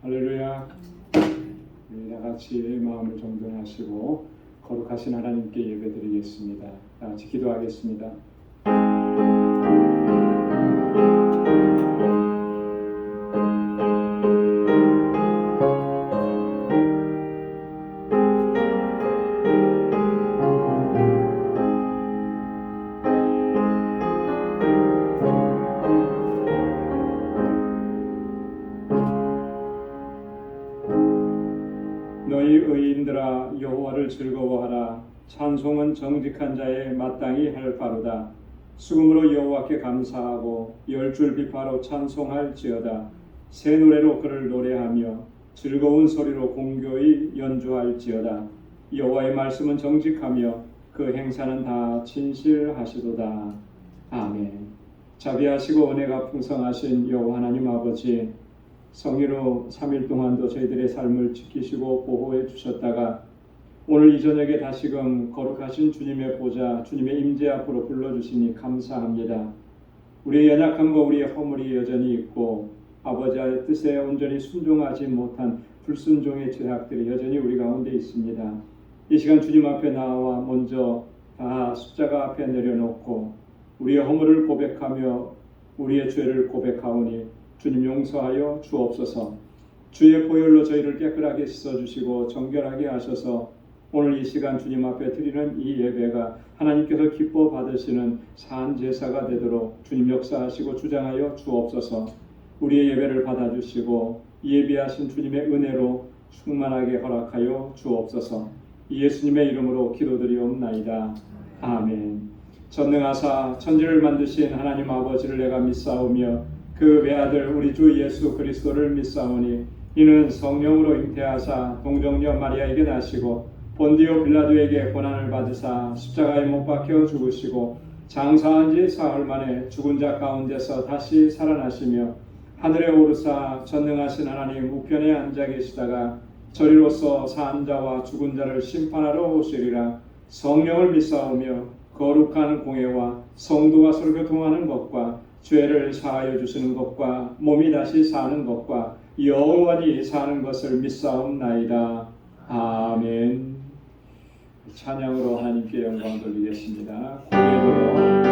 할렐루야. 우리 다 같이 마음을 정돈하시고 거룩하신 하나님께 예배드리겠습니다. 다 같이 기도하겠습니다. 너희 의인들아 여호와를 즐거워하라. 찬송은 정직한 자의 마땅히 할 바로다. 수금으로 여호와께 감사하고 열줄 비파로 찬송할지어다. 새 노래로 그를 노래하며 즐거운 소리로 공교히 연주할지어다. 여호와의 말씀은 정직하며 그 행사는 다 진실하시도다. 아멘. 자비하시고 은혜가 풍성하신 여호와 하나님 아버지, 성의로 3일 동안도 저희들의 삶을 지키시고 보호해 주셨다가 오늘 이 저녁에 다시금 거룩하신 주님의 보좌, 주님의 임재 앞으로 불러주시니 감사합니다. 우리의 연약함과 우리의 허물이 여전히 있고 아버지의 뜻에 온전히 순종하지 못한 불순종의 죄악들이 여전히 우리 가운데 있습니다. 이 시간 주님 앞에 나와 먼저 다 십자가 앞에 내려놓고 우리의 허물을 고백하며 우리의 죄를 고백하오니 주님 용서하여 주옵소서. 주의 보혈로 저희를 깨끗하게 씻어주시고 정결하게 하셔서 오늘 이 시간 주님 앞에 드리는 이 예배가 하나님께서 기뻐 받으시는 산 제사가 되도록 주님 역사하시고 주장하여 주옵소서. 우리의 예배를 받아주시고 예비하신 주님의 은혜로 충만하게 허락하여 주옵소서. 예수님의 이름으로 기도드리옵나이다. 아멘. 전능하사 천지를 만드신 하나님 아버지를 내가 믿사오며 그 외아들 우리 주 예수 그리스도를 믿사오니 이는 성령으로 잉태하사 동정녀 마리아에게 나시고 본디오 빌라도에게 고난을 받으사 십자가에 못 박혀 죽으시고 장사한 지 사흘 만에 죽은 자 가운데서 다시 살아나시며 하늘에 오르사 전능하신 하나님 우편에 앉아 계시다가 저리로서 산 자와 죽은 자를 심판하러 오시리라. 성령을 믿사오며 거룩한 공예와 성도가 서로 교통하는 것과 죄를 사하여 주시는 것과 몸이 다시 사는 것과 영원히 사는 것을 믿사옵나이다. 아멘. 찬양으로 하나님께 영광 돌리겠습니다. 고개로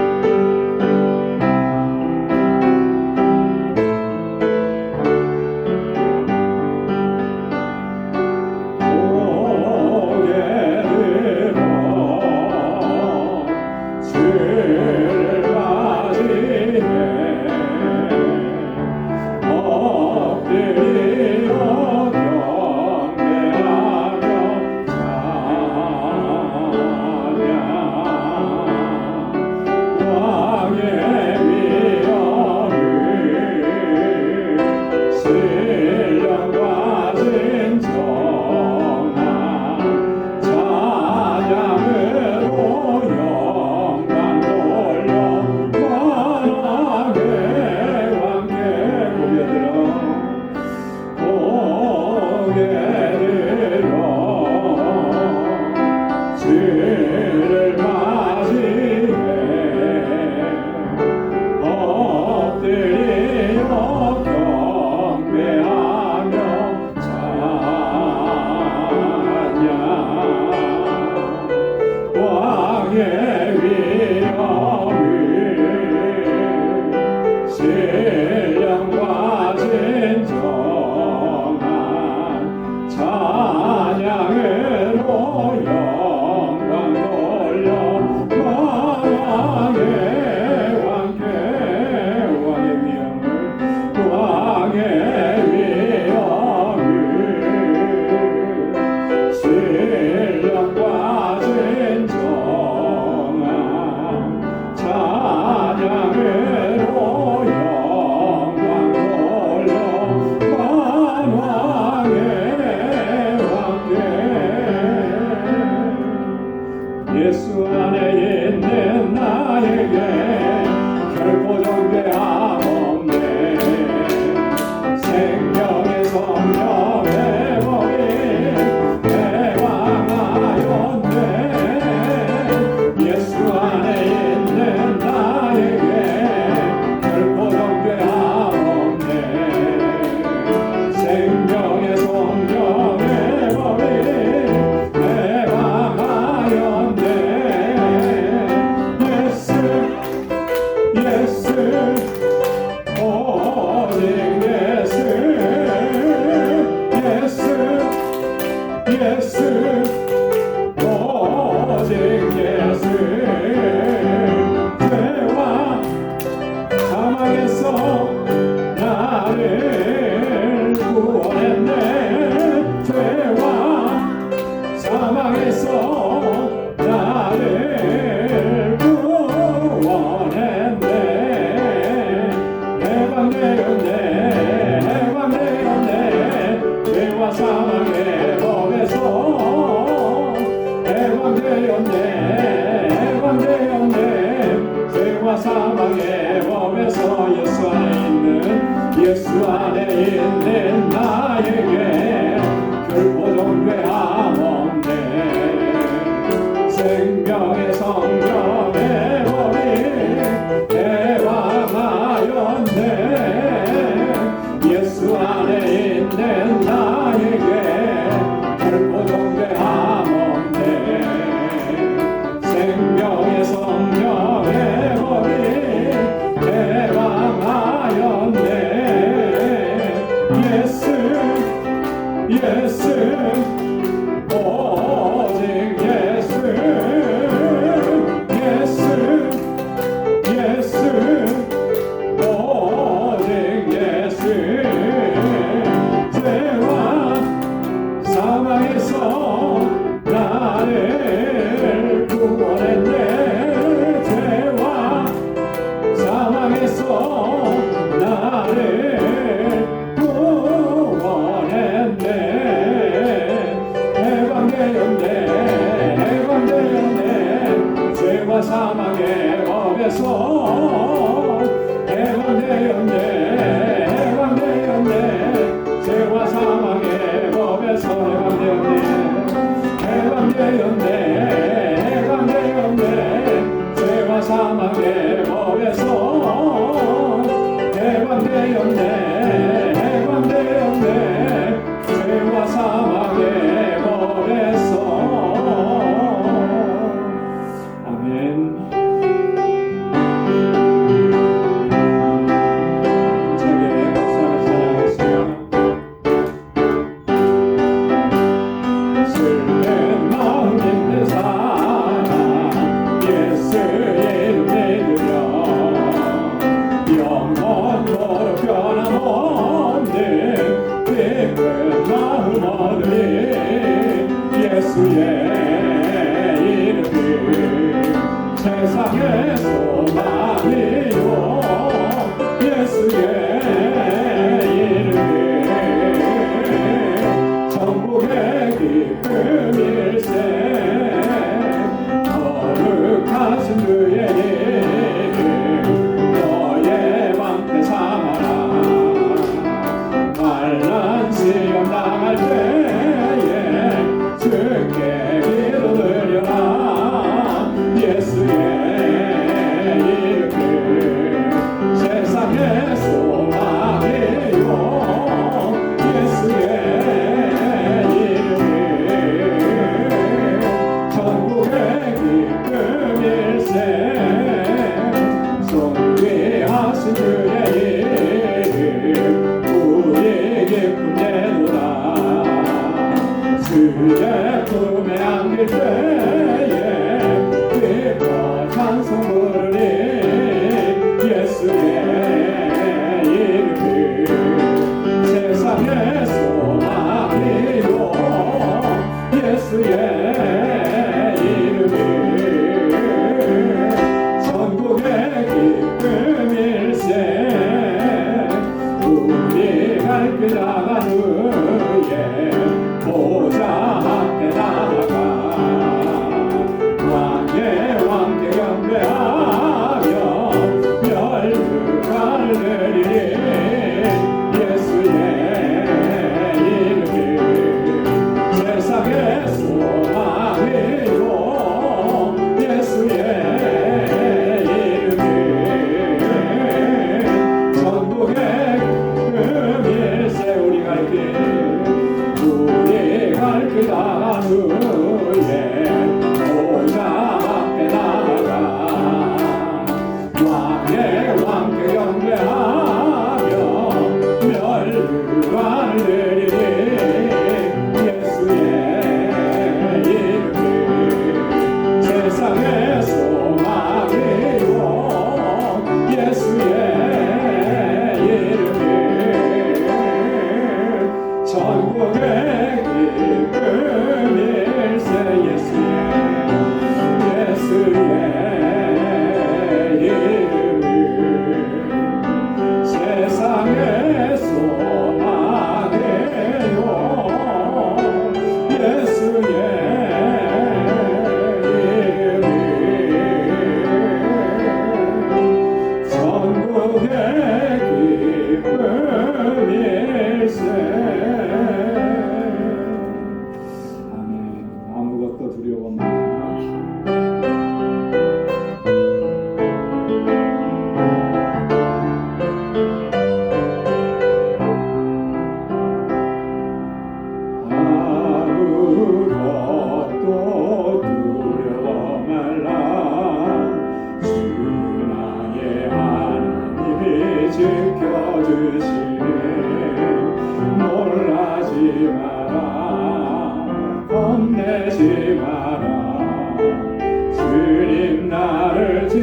예수 안에 있는 나에게 결코 정죄함 없네. 생명의 성령 회복이 대왕하였네. 예수 안에 있는 나에게 결코 정죄함 없네. 생명 죄와 사망의 법에서 예수 안에 있는 나에게 결코 정죄함 없네. 생명의 성령의 법이 대왕하였네. 예수 안에 있는 나에게 결코 정죄함 없네. 생명의 성령의 법이 대왕하였네. 예수 오직 예수 오직 예수. 죄와 사망에서 나를 구원했네. 죄와 사망에서 나를 구원했네. 해방되었네. 죄와 사망의 법에서 해방되었네. 죄와 사망의 법에서 해방되었네. 죄와 사망의 법에서 해방되었네. 죄와 사망의 법에서. 아멘. 힘차게 박수하며 찬양하겠습니다. 슬픈 마음 있는 사람 예수 이름 믿으며 영원토록 변함없는 기쁜 마음 얻으리. 예수의 이름이 세상의 소망이요. 예수의 이름이 천국의 기쁨일세. 거룩하신 그의 이름 너의 방패 삼아라. 환난 시험 당할 때에 주께 기도 드려라. 예수의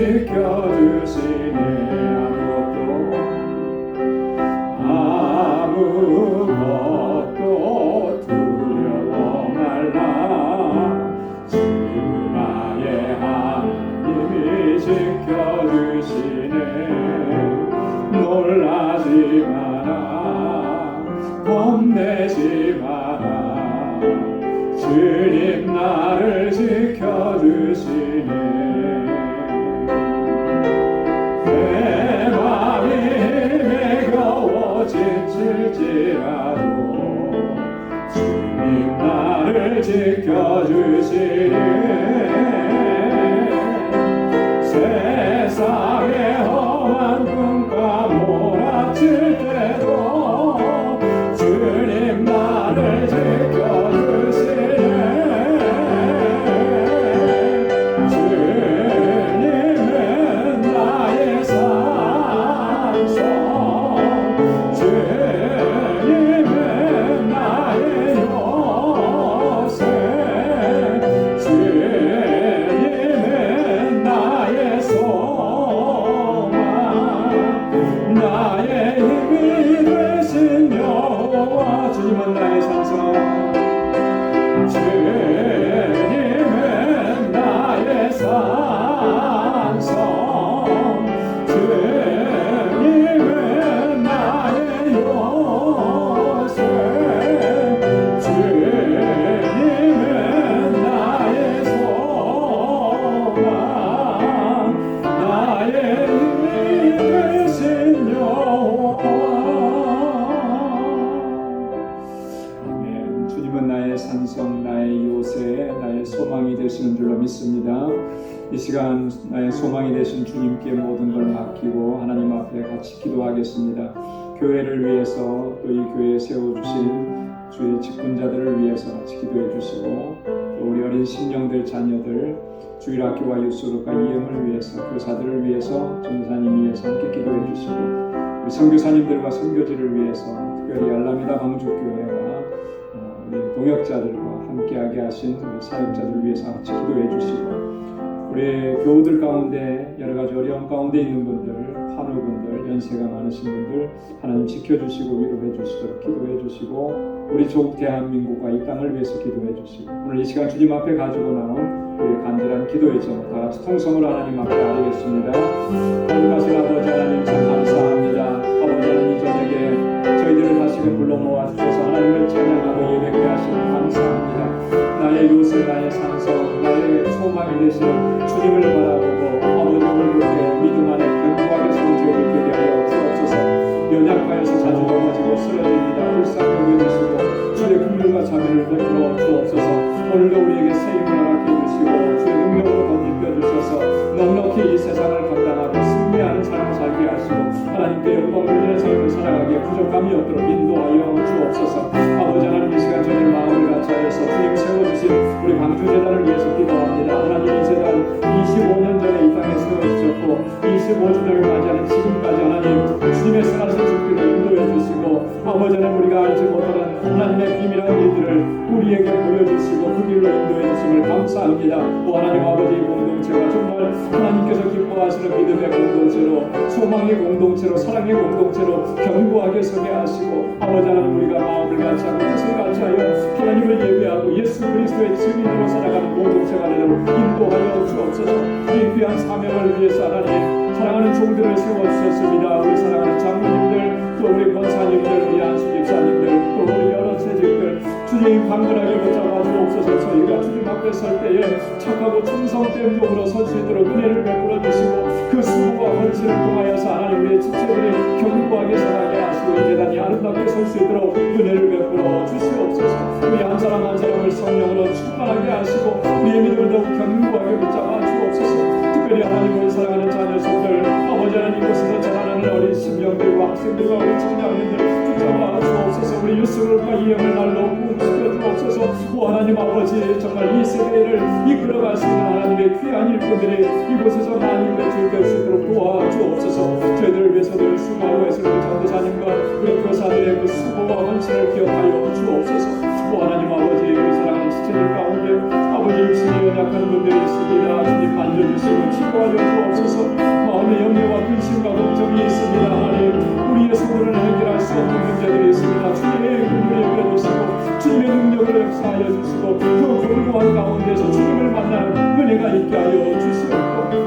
지켜주시네. 아무것도 두려워 말라. 주 나의 하나님이 지켜주시네. 놀라지 마라, 겁내지 마라. 주님 나를 지켜주시네. 내 맘이 매겨워 지칠지라도 주님 나를 지켜주시네. 세상의 험한 꿈과 몰아칠 때도 주님 나를 지켜주시네. 주님은 나의 산성, 주님은 나의 요새, 주님은 나의 소망, 나의 힘이 되신 여호와. 주님은 나의 산성, 주님은 나의 산성, 주님은 나의 요새, 주님은 나의 소망, 나의 힘이 되신 여호와. 아멘. 주님은 나의 산성, 나의 요새, 나의 소망이 되시는 줄로 믿습니다. 이 시간 나의 소망이 되신 주님께 모든 걸 맡기고 하나님 앞에 같이 기도하겠습니다. 교회를 위해서 또 이 교회에 세워주신 주의 직분자들을 위해서 같이 기도해 주시고, 또 우리 어린 신령들 자녀들 주일학교와 유스룹과 이행을 위해서, 교사들을 위해서, 전도사님 위해서 함께 기도해 주시고, 우리 선교사님들과 선교지를 위해서, 특별히 알라미다 방주교회와 우리 동역자들과 함께하게 하신 우리 사역자들을 위해서 같이 기도해 주시고, 우리 교우들 가운데 여러 가지 어려움 가운데 있는 분들, 환우분들, 연세가 많으신 분들 하나님 지켜주시고 위로해 주시도록 기도해 주시고, 우리 조국 대한민국과 이 땅을 위해서 기도해 주시고, 오늘 이 시간 주님 앞에 가지고 나온 우리 간절한 기도의 제목 다 같이 통성으로 하나님 앞에 아뢰겠습니다. 거룩하신 아버지 하나님 참 감사합니다. 아버지 하나님 이 저녁에 저희들을 다시금 불러 모아주셔서 하나님을 찬양하고 예배케 하시니 감사합니다. 나의 요새, 나의 산성, 나의 소망이 되시는 주님을 바라보고 아버지 오늘부터 믿음 안에 견고하게 서는 저희들 되게 하여 주옵소서. 연약하여서 자주 넘어지고 쓰러집니다. 불쌍히 여겨주시고 주의 긍휼과 자비를 베풀어 주옵소서. 오늘도 우리에게 새 힘을 허락해 주시고 주의 능력으로 덧입혀 주셔서 넉넉히 이 세상을 감당하고 승리하는 삶을 살게 하시고 하나님께 영광 돌리는 삶을 살아가기에 부족함이 없도록 인도하여 주옵소서. 아버지 하나님 이 시간 저희들 마음을 같이하여서 주님 세워주신 우리 방주재단을 위해서 기도합니다. 하나님 이 재단 25년 전에 이 땅에 세워주셨고 25주년을 맞이하는 지금까지 하나님 주님의 생활에서 죽기를 인도해 주시고, 아버지 하나님 우리가 알지 못하는 하나님의 비밀한 일들을 우리에게 보여주시고 그 길로 인도해 주심을 감사합니다. 또 하나님 아버지 공동체가 정말 하나님께서 기뻐하시는 믿음의 공동체로, 소망의 공동체로, 사랑의 공동체로 견고하게 서게 하시고, 아버지 하나님 우리가 마음을 같이하고 뜻을 같이하여 하나님을 예배하고 예수 그리스도의 증인으로 살아가는 공동체가 되도록 인도하여 주옵소서. 이 귀한 사명을 위해서 하나님 사랑하는 종들을 세워주셨습니다. 우리 사랑하는 장로님들, 또 우리 권사님들, 우리 안수 집사님들, 또 우리 여러 세직들 주님 강건하게 붙잡아 주옵소서. 저희가 주님 앞에 설 때에 착하고 충성된 종으로 설 수 있도록 은혜를 베풀어 주시고, 그 수고와 헌신을 통하여서 하나님 우리의 지체들이 견고하게 살아가게 하시고 이 재단이 아름답게 설 수 있도록 은혜를 베풀어 주시옵소서. 우리 한 사람 한 사람을 성령으로 충만하게 하시고 우리의 믿음을 더욱 견고하게 붙잡아 주옵소서. 특별히 하나님 우리 사랑하는 자녀손들, 아버지 하나님 이곳에서 자라나는 어린 신령들과 학생들과 우리 청년들 붙잡아 주옵소서. 우리 유스룹과 이행을 날로 부흥시켜 주옵소서. 오 하나님 아버지 정말 이 세대를 이끌어 가시는 하나님의 귀한 일꾼들이 이곳에서 하나님을 즐길 수 있도록 도와주옵소서. 저희들을 위해서 늘 수고하고 있을 우리 전도사님과 우리 교사들의 그 수고와 헌신을 기억하여 주옵소서. 오 하나님 아버지 우리 사랑하는 지체들 가운데 아버지 육신이 연약한 분들이 있습니다. 주님 만져주시고 치료하여 주옵소서. 역사하여 주시고 그 공고한 가운데서 주님을 만나는 은혜가 있게 하여 주시옵고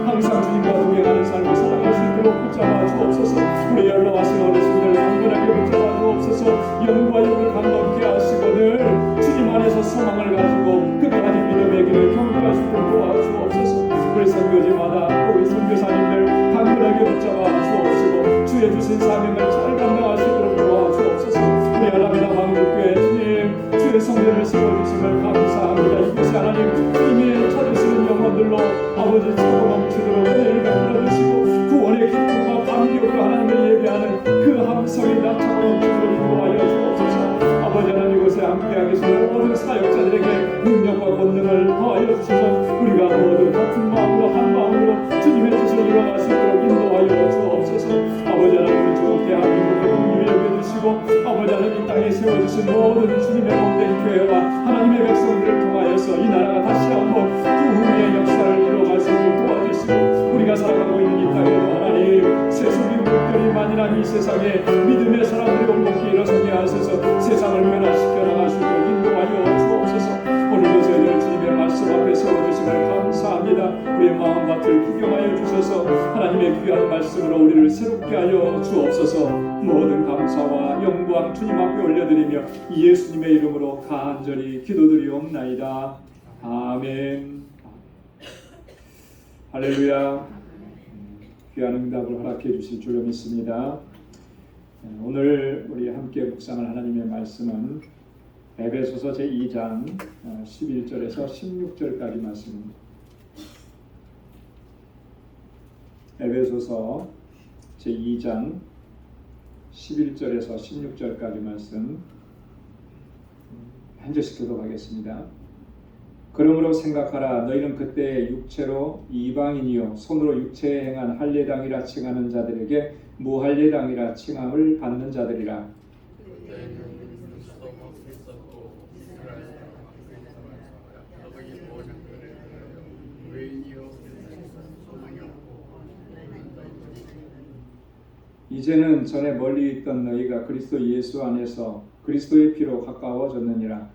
항상 주님과 동행하는 삶을 살아갈 수 있도록 붙잡아 주옵소서. 우리 연로하신 어르신들 강건하게 붙잡아 주옵소서. 영과 육을 강건케 하시고 늘 주님 안에서 소망을 가지고 끝까지 믿음의 길을 경배할 수 있도록 도와주옵소서. 우리 선교지마다 우리 선교사님들 강건하게 붙잡아 주옵시고 주의 주신 사명을 잘 감당할 수 있도록 도와주옵소서. 우리 알라미나 방울교회 주님 주의 성전을 세워주심을 감사합니다. 이곳이 하나님 주님이 찾으시는 영혼들로 아버지 차고 넘치도록 은혜를 베풀어 주시고 구원의 기쁨과 감격으로 하나님을 예배하는 그 함성이 나차고 넘치도록 인도하여 주옵소서. 아버지 하나님 이곳에 함께하게 계시는 모든 사역자들에게 능력과 권능을 더하여 주셔서 우리가 모두 같은 마음으로 한 마음으로 주님의 뜻을 이뤄갈 수 있도록 인도하여 주옵소서. 아버지 하나님 좋은 대한민국을 긍휼히 여겨주시고 아버지 하나님 이 땅에 세워주신 모든 주님의 몸된 교회와 하나님의 백성들을 통하여서 이 나라가 다시 한번 부흥의 역사를 이뤄갈 수 있도록 도와주시고 우리가 살아가고 있는 이 땅에도 하나님 세속이 물결이 만연한 이 세상에 믿음의 사람들이 올곧게 일어서게 하셔서 세상을 변화시켜 나갈 수 있도록 인도하여 주옵소서. 오늘도 저희들 주님의 말씀 앞에 세워주심을 감사합니다. 우리의 마음밭을 구경하여 주셔서 하나님의 귀한 말씀으로 우리를 새롭게 하여 주옵소서. 모든 감사와 영광 주님 앞에 올려드리며 예수님의 이름으로 간절히 기도드리옵나이다. 아멘. 할렐루야. 귀한 응답을 허락해 주실 줄로 믿습니다. 오늘 우리 함께 묵상할 하나님의 말씀은 에베소서 제2장 11절에서 16절까지 말씀입니다. 에베소서 제2장 11절에서 16절까지 말씀 한 절씩 교독하겠습니다. 그러므로 생각하라. 너희는 그때 육체로 이방인이요 손으로 육체에 행한 할례당이라 칭하는 자들에게 무할례당이라 칭함을 받는 자들이라. 이제는 전에 멀리 있던 너희가 그리스도 예수 안에서 그리스도의 피로 가까워졌느니라.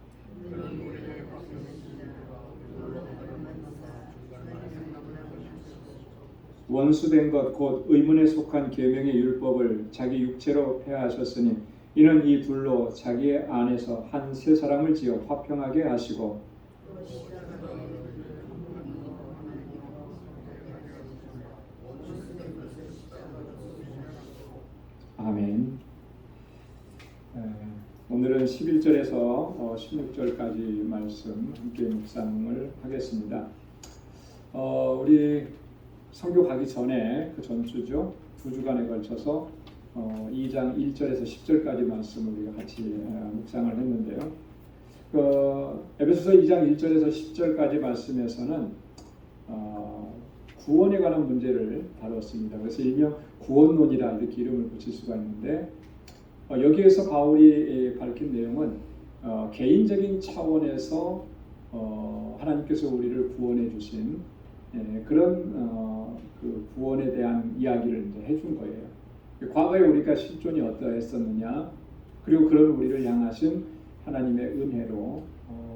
원수된 것 곧 의문에 속한 계명의 율법을 자기 육체로 폐하셨으니 이는 이 둘로 자기의 안에서 한 새 사람을 지어 화평하게 하시고 아멘. 오늘은 11절에서 16절까지 말씀 함께 묵상을 하겠습니다. 우리 선교 가기 전에 그 전주죠. 2주간에 걸쳐서 2장 1절에서 10절까지 말씀을 우리가 같이 묵상을 했는데요. 에베소서 2장 1절에서 10절까지 말씀에서는 구원에 관한 문제를 다뤘습니다. 그래서 일명 구원론이라 이렇게 이름을 붙일 수가 있는데 여기에서 바울이 밝힌 내용은 개인적인 차원에서 하나님께서 우리를 구원해 주신 그런 그 구원에 대한 이야기를 이제 해준 거예요. 과거에 우리가 실존이 어떠했었느냐, 그리고 그런 우리를 향하신 하나님의 은혜로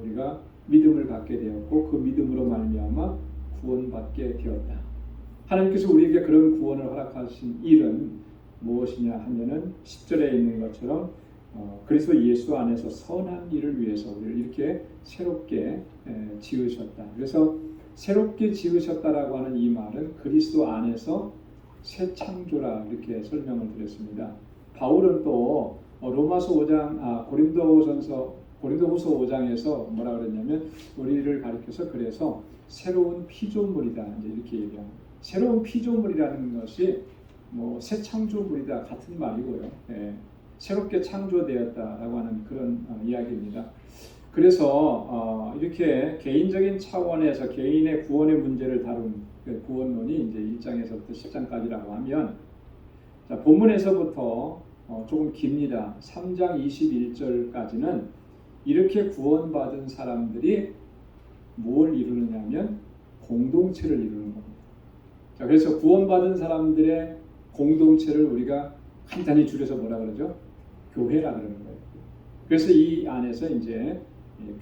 우리가 믿음을 갖게 되었고 그 믿음으로 말미암아 구원받게 되었다. 하나님께서 우리에게 그런 구원을 허락하신 일은 무엇이냐 하면은 10절에 있는 것처럼 그리스도 예수 안에서 선한 일을 위해서 우리를 이렇게 새롭게 지으셨다. 그래서 새롭게 지으셨다라고 하는 이 말은 그리스도 안에서 새 창조라 이렇게 설명을 드렸습니다. 바울은 또 로마서 5장, 고린도후서 5장에서 뭐라 그랬냐면 우리를 가리켜서 그래서 새로운 피조물이다 이제 이렇게 얘기합니다. 새로운 피조물이라는 것이 뭐 새 창조물이다 같은 말이고요. 새롭게 창조되었다라고 하는 그런 이야기입니다. 그래서 이렇게 개인적인 차원에서 개인의 구원의 문제를 다룬 구원론이 이제 1장에서부터 10장까지라고 하면, 자, 본문에서부터 조금 깁니다. 3장 21절까지는 이렇게 구원받은 사람들이 뭘 이루느냐면 공동체를 이루는 겁니다. 자, 그래서 구원받은 사람들의 공동체를 우리가 간단히 줄여서 뭐라 그러죠? 교회라 그러는 거예요. 그래서 이 안에서 이제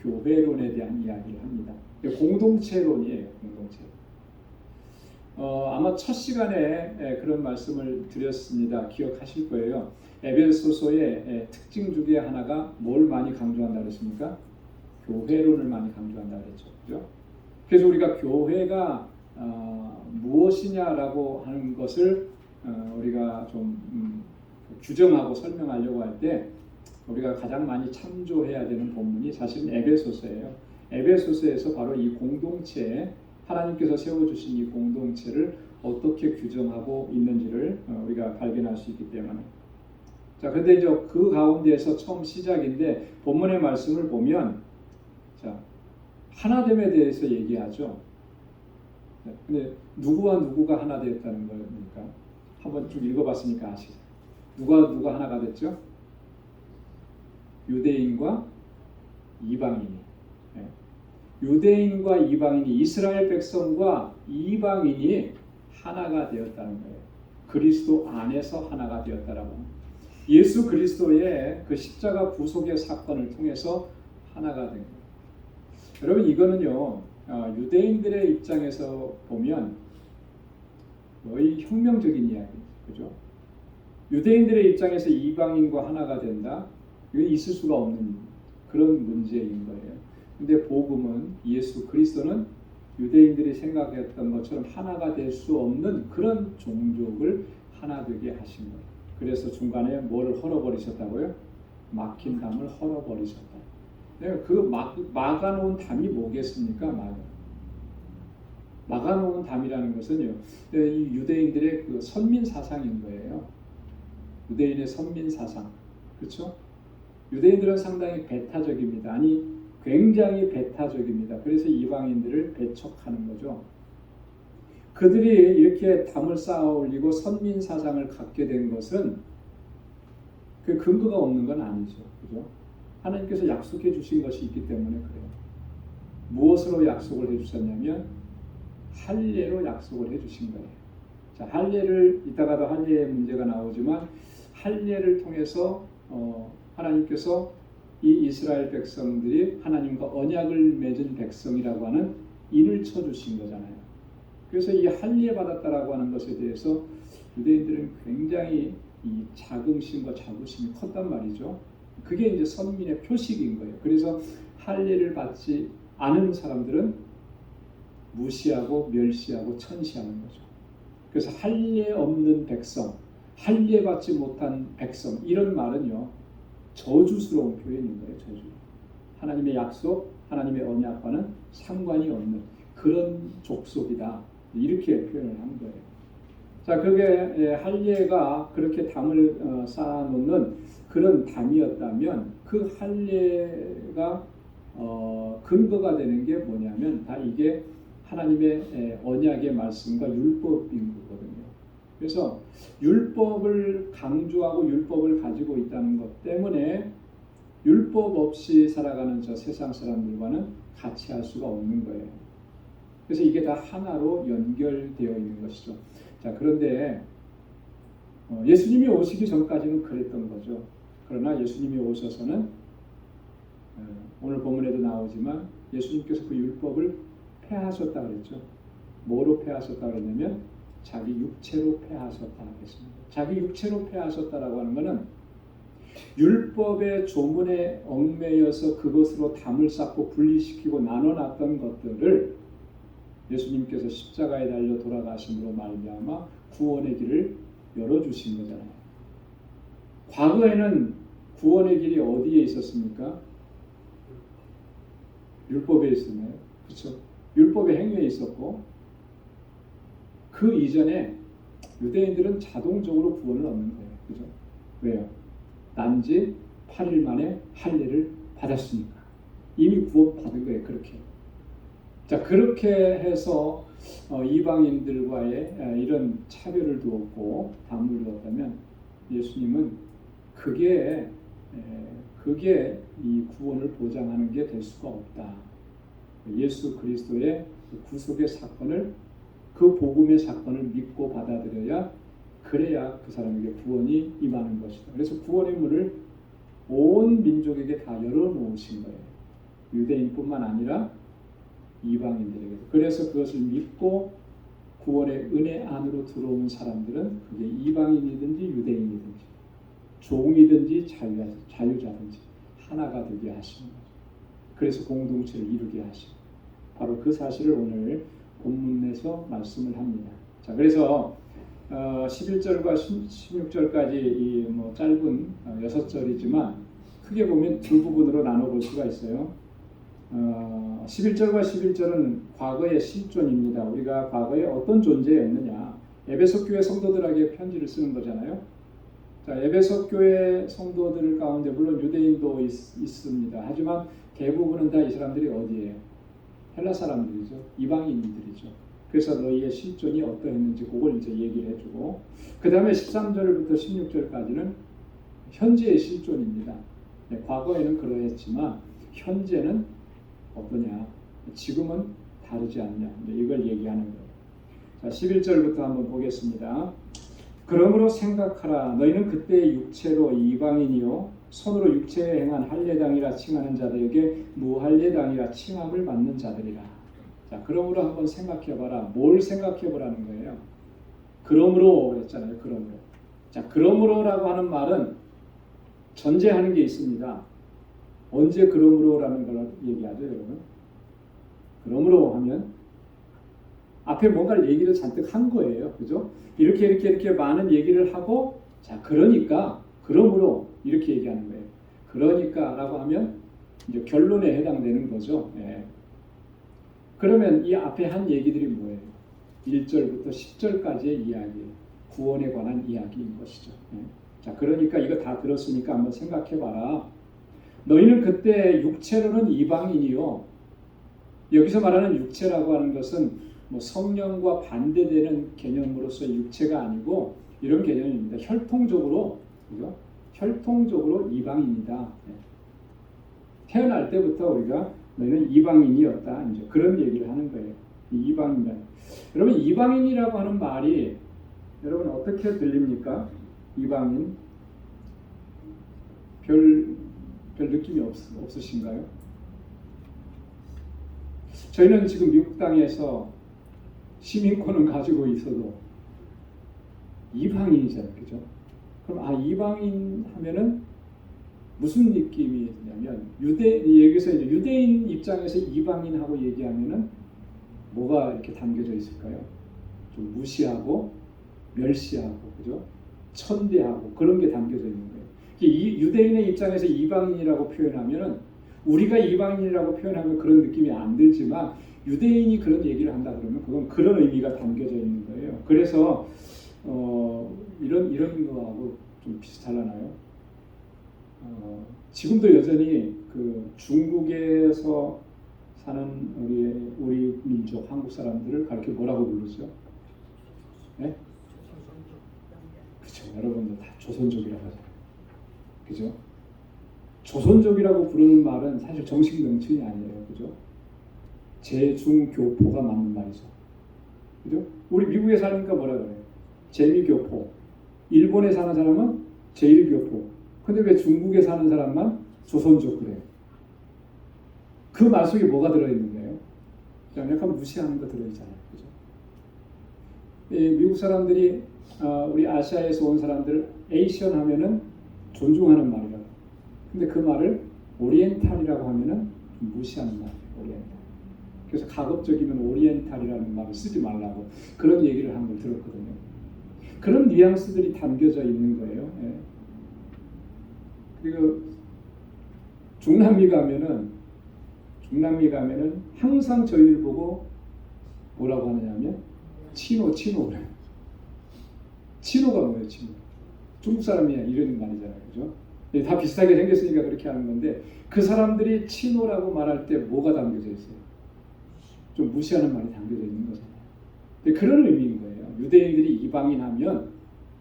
교회론에 대한 이야기를 합니다. 공동체론이에요. 공동체. 아마 첫 시간에 그런 말씀을 드렸습니다. 기억하실 거예요. 에베소서의 특징 중에 하나가 뭘 많이 강조한다 그랬습니까? 교회론을 많이 강조한다 그랬죠. 그죠? 그래서 우리가 교회가 무엇이냐라고 하는 것을 우리가 좀 규정하고 설명하려고 할 때 우리가 가장 많이 참조해야 되는 본문이 사실은 에베소서예요. 에베소서에서 바로 이 공동체, 하나님께서 세워주신 이 공동체를 어떻게 규정하고 있는지를 우리가 발견할 수 있기 때문에. 자, 그런데 이제 그 가운데에서 처음 시작인데 본문의 말씀을 보면, 자, 하나됨에 대해서 얘기하죠. 근데 누구와 누구가 하나 되었다는 겁니까? 한번 쭉 읽어봤으니까 아시죠? 누가 하나가 됐죠? 유대인과 이방인이. 유대인과 이방인이, 이스라엘 백성과 이방인이 하나가 되었다는 거예요. 그리스도 안에서 하나가 되었다라고. 예수 그리스도의 그 십자가 부속의 사건을 통해서 하나가 된 거예요. 여러분, 이거는요, 유대인들의 입장에서 보면 거의 혁명적인 이야기죠. 그죠? 유대인들의 입장에서 이방인과 하나가 된다? 이건 있을 수가 없는 그런 문제인 거예요. 근데 복음은, 예수 그리스도는 유대인들이 생각했던 것처럼 하나가 될 수 없는 그런 종족을 하나 되게 하신 거예요. 그래서 중간에 뭐를 헐어버리셨다고요? 막힌 담을 헐어버리셨다. 그 막아놓은 담이 뭐겠습니까? 막아놓은 담이라는 것은요, 이 유대인들의 그 선민 사상인 거예요. 유대인의 선민 사상, 그렇죠? 유대인들은 상당히 배타적입니다. 아니, 굉장히 배타적입니다. 그래서 이방인들을 배척하는 거죠. 그들이 이렇게 담을 쌓아 올리고 선민 사상을 갖게 된 것은 그 근거가 없는 건 아니죠. 그죠? 하나님께서 약속해 주신 것이 있기 때문에 그래요. 무엇으로 약속을 해 주셨냐면 할례로 약속을 해 주신 거예요. 자, 할례를 이따가도 할례의 문제가 나오지만 할례를 통해서 하나님께서 이 이스라엘 백성들이 하나님과 언약을 맺은 백성이라고 하는 인을 쳐주신 거잖아요. 그래서 이 할례 받았다라고 하는 것에 대해서 유대인들은 굉장히 이 자긍심과 자부심이 컸단 말이죠. 그게 이제 선민의 표식인 거예요. 그래서 할례를 받지 않은 사람들은 무시하고 멸시하고 천시하는 거죠. 그래서 할례 없는 백성, 할례 받지 못한 백성, 이런 말은요, 저주스러운 표현인 거예요. 저주. 하나님의 약속, 하나님의 언약과는 상관이 없는 그런 족속이다. 이렇게 표현을 한 거예요. 자, 그게 할례가 그렇게 담을 쌓아놓는 그런 담이었다면 그 할례가 근거가 되는 게 뭐냐면 다 이게 하나님의 언약의 말씀과 율법인 거거든요. 그래서 율법을 강조하고 율법을 가지고 있다는 것 때문에 율법 없이 살아가는 저 세상 사람들과는 같이 할 수가 없는 거예요. 그래서 이게 다 하나로 연결되어 있는 것이죠. 자, 그런데 예수님이 오시기 전까지는 그랬던 거죠. 그러나 예수님이 오셔서는 오늘 본문에도 나오지만 예수님께서 그 율법을 폐하셨다 그랬죠. 뭐로 폐하셨다 그랬냐면 자기 육체로 폐하셨다 하겠습니다. 자기 육체로 폐하셨다라고 하는 것은 율법의 조문에 얽매여서 그것으로 담을 쌓고 분리시키고 나눠놨던 것들을 예수님께서 십자가에 달려 돌아가심으로 말미암아 구원의 길을 열어주신 거잖아요. 과거에는 구원의 길이 어디에 있었습니까? 율법에 있었나요? 그렇죠. 율법의 행위에 있었고 그 이전에 유대인들은 자동적으로 구원을 얻는 거예요. 그죠? 왜요? 난지 8일 만에 할례를 받았으니까. 이미 구원 받은 거예요. 그렇게. 자, 그렇게 해서 이방인들과의 이런 차별을 두었고 담을 두었다면 예수님은 그게 이 구원을 보장하는 게 될 수가 없다. 예수 그리스도의 구속의 사건을, 그 복음의 사건을 믿고 받아들여야, 그래야 그 사람에게 구원이 임하는 것이다. 그래서 구원의 문을 온 민족에게 다 열어놓으신 거예요. 유대인뿐만 아니라 이방인들에게. 그래서 그것을 믿고 구원의 은혜 안으로 들어온 사람들은 그게 이방인이든지 유대인이든지 종이든지 자유자든지 하나가 되게 하시는 거죠. 그래서 공동체를 이루게 하시고 바로 그 사실을 오늘 본문에서 말씀을 합니다. 자, 그래서 11절과 16절까지 이 짧은 6절이지만 크게 보면 두 부분으로 나눠볼 수가 있어요. 11절과 11절은 과거의 실존입니다. 우리가 과거에 어떤 존재였느냐. 에베소 교회 성도들에게 편지를 쓰는 거잖아요. 자, 에베소 교회 성도들 가운데 물론 유대인도 있습니다. 하지만 대부분은 다 이 사람들이 어디예요? 헬라 사람들이죠. 이방인들이죠. 그래서 너희의 실존이 어떠했는지 그걸 이제 얘기를 해주고, 그 다음에 13절부터 16절까지는 현재의 실존입니다. 네, 과거에는 그러했지만 현재는 어떠냐? 지금은 다르지 않냐? 이걸 얘기하는 거예요. 자, 11절부터 한번 보겠습니다. 그러므로 생각하라. 너희는 그때 육체로 이방인이요 손으로 육체에 행한 할례당이라 칭하는 자들에게 무할례당이라 칭함을 받는 자들이라. 자, 그러므로 한번 생각해봐라. 뭘 생각해보라는 거예요? 그러므로 했잖아요. 그러므로. 자, 그러므로라고 하는 말은 전제하는 게 있습니다. 언제 그러므로라는 걸 얘기하죠, 여러분? 그러므로 하면 앞에 뭔가를 얘기를 잔뜩 한 거예요, 그죠? 이렇게 많은 얘기를 하고, 자, 그러니까, 그러므로 이렇게 얘기하는 거예요. 그러니까라고 하면 이제 결론에 해당되는 거죠. 예. 그러면 이 앞에 한 얘기들이 뭐예요? 1절부터 10절까지의 이야기예요. 구원에 관한 이야기인 것이죠. 예. 자, 그러니까 이거 다 들었으니까 한번 생각해봐라. 너희는 그때 육체로는 이방인이요. 여기서 말하는 육체라고 하는 것은 성령과 반대되는 개념으로서 육체가 아니고 이런 개념입니다. 혈통적으로, 그죠? 혈통적으로 이방인이다. 태어날 때부터 우리가 너희는 이방인이었다. 이제 그런 얘기를 하는 거예요. 이방인이다. 여러분, 이방인이라고 하는 말이 여러분 어떻게 들립니까? 이방인 별 느낌이 없으신가요? 저희는 지금 미국 땅에서 시민권은 가지고 있어도 이방인이잖아요, 그죠? 그럼 이방인 하면은 무슨 느낌이 드냐면 여기서 이제 유대인 입장에서 이방인하고 얘기하면은 뭐가 이렇게 담겨져 있을까요? 좀 무시하고 멸시하고, 그죠? 천대하고 그런 게 담겨져 있는 거예요. 이 유대인의 입장에서 이방인이라고 표현하면은 우리가 이방인이라고 표현하면 그런 느낌이 안 들지만 유대인이 그런 얘기를 한다 그러면 그건 그런 의미가 담겨져 있는 거예요. 그래서 이런 거하고 좀 비슷하려나요? 지금도 여전히 그 중국에서 사는 우리 민족 한국 사람들을 가르쳐 뭐라고 부르죠? 네? 그렇죠. 여러분들 다 조선족이라고 하잖아요. 그죠? 조선족이라고 부르는 말은 사실 정식 명칭이 아니에요. 그죠? 제중교포가 맞는 말이죠. 그죠? 우리 미국에 사니까 뭐라 그래요? 제미교포. 일본에 사는 사람은 제1교포. 근데 왜 중국에 사는 사람만 조선족 그래요? 그 말 속에 뭐가 들어있는 거예요? 약간 무시하는 거 들어있잖아요. 그죠? 미국 사람들이 우리 아시아에서 온 사람들 에이시언 하면은 존중하는 말이라고. 근데 그 말을 오리엔탈이라고 하면은 좀 무시하는 말이에요. 오리엔탈. 그래서 가급적이면 오리엔탈이라는 말을 쓰지 말라고 그런 얘기를 한 걸 들었거든요. 그런 뉘앙스들이 담겨져 있는 거예요. 예. 그리고 중남미 가면은 항상 저희를 보고 뭐라고 하느냐면 치노 그래요. 치노가 뭐예요? 치노. 중국 사람이야 이런 말이잖아요. 그죠? 예, 다 비슷하게 생겼으니까 그렇게 하는 건데 그 사람들이 치노라고 말할 때 뭐가 담겨져 있어요? 좀 무시하는 말이 담겨져 있는 거잖아요. 근데 그런 의미인 거예요. 유대인들이 이방인하면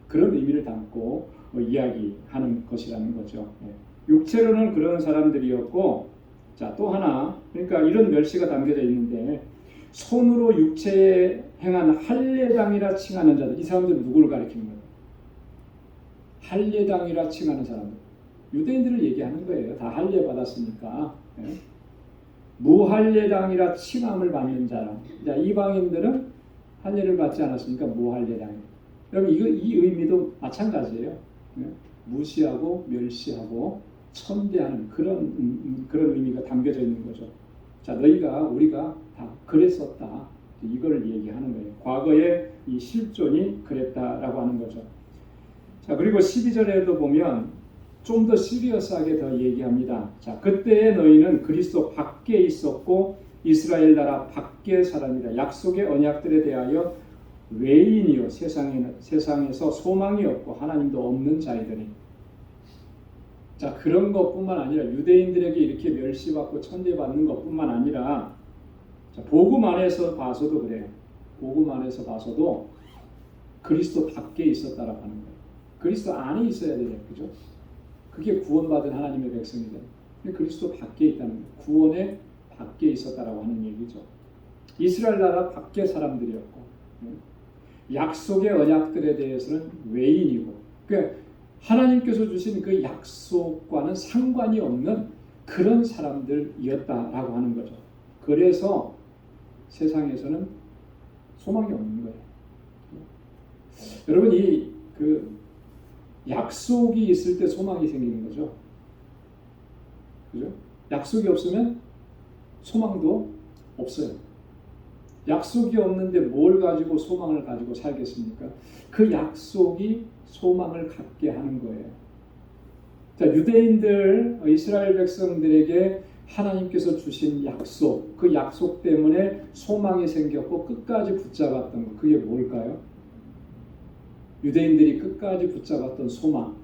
그런 의미를 담고 이야기하는 것이라는 거죠. 예. 육체로는 그런 사람들이었고, 자, 또 하나, 그러니까 이런 멸시가 담겨져 있는데 손으로 육체에 행한 할례당이라 칭하는 자들, 이 사람들은 누구를 가리키는 거예요? 할례당이라 칭하는 사람들, 유대인들을 얘기하는 거예요. 다 할례 받았으니까. 예. 무할례당이라 칭함을 받는 자라. 자, 이방인들은 할례를 받지 않았으니까 무할례당. 여러분 이 의미도 마찬가지예요. 무시하고 멸시하고 천대하는 그런 의미가 담겨져 있는 거죠. 자, 우리가 다 그랬었다. 이걸 얘기하는 거예요. 과거의 이 실존이 그랬다라고 하는 거죠. 자, 그리고 12절에도 보면 좀 더 시리어스하게 더 얘기합니다. 자, 그때의 너희는 그리스도 밖에 있었고 이스라엘 나라 밖의 사람이라. 약속의 언약들에 대하여 외인이요 세상에서 소망이 없고 하나님도 없는 자이더니. 자, 그런 것뿐만 아니라 유대인들에게 이렇게 멸시받고 천대받는 것뿐만 아니라, 자, 복음 안에서 봐서도 그래요. 복음 안에서 봐서도 그리스도 밖에 있었다라고 하는 거예요. 그리스도 안에 있어야 돼요, 그죠? 그게 구원받은 하나님의 백성이다. 그리스도 밖에 있다는 거예요. 구원의 밖에 있었다라고 하는 얘기죠. 이스라엘 나라 밖의 사람들이었고, 약속의 언약들에 대해서는 외인이고, 그러니까 하나님께서 주신 그 약속과는 상관이 없는 그런 사람들이었다라고 하는 거죠. 그래서 세상에서는 소망이 없는 거예요. 여러분, 그 약속이 있을 때 소망이 생기는 거죠. 그죠? 약속이 없으면 소망도 없어요. 약속이 없는데 뭘 가지고 소망을 가지고 살겠습니까? 그 약속이 소망을 갖게 하는 거예요. 자, 유대인들, 이스라엘 백성들에게 하나님께서 주신 약속, 그 약속 때문에 소망이 생겼고 끝까지 붙잡았던 것, 그게 뭘까요? 유대인들이 끝까지 붙잡았던 소망,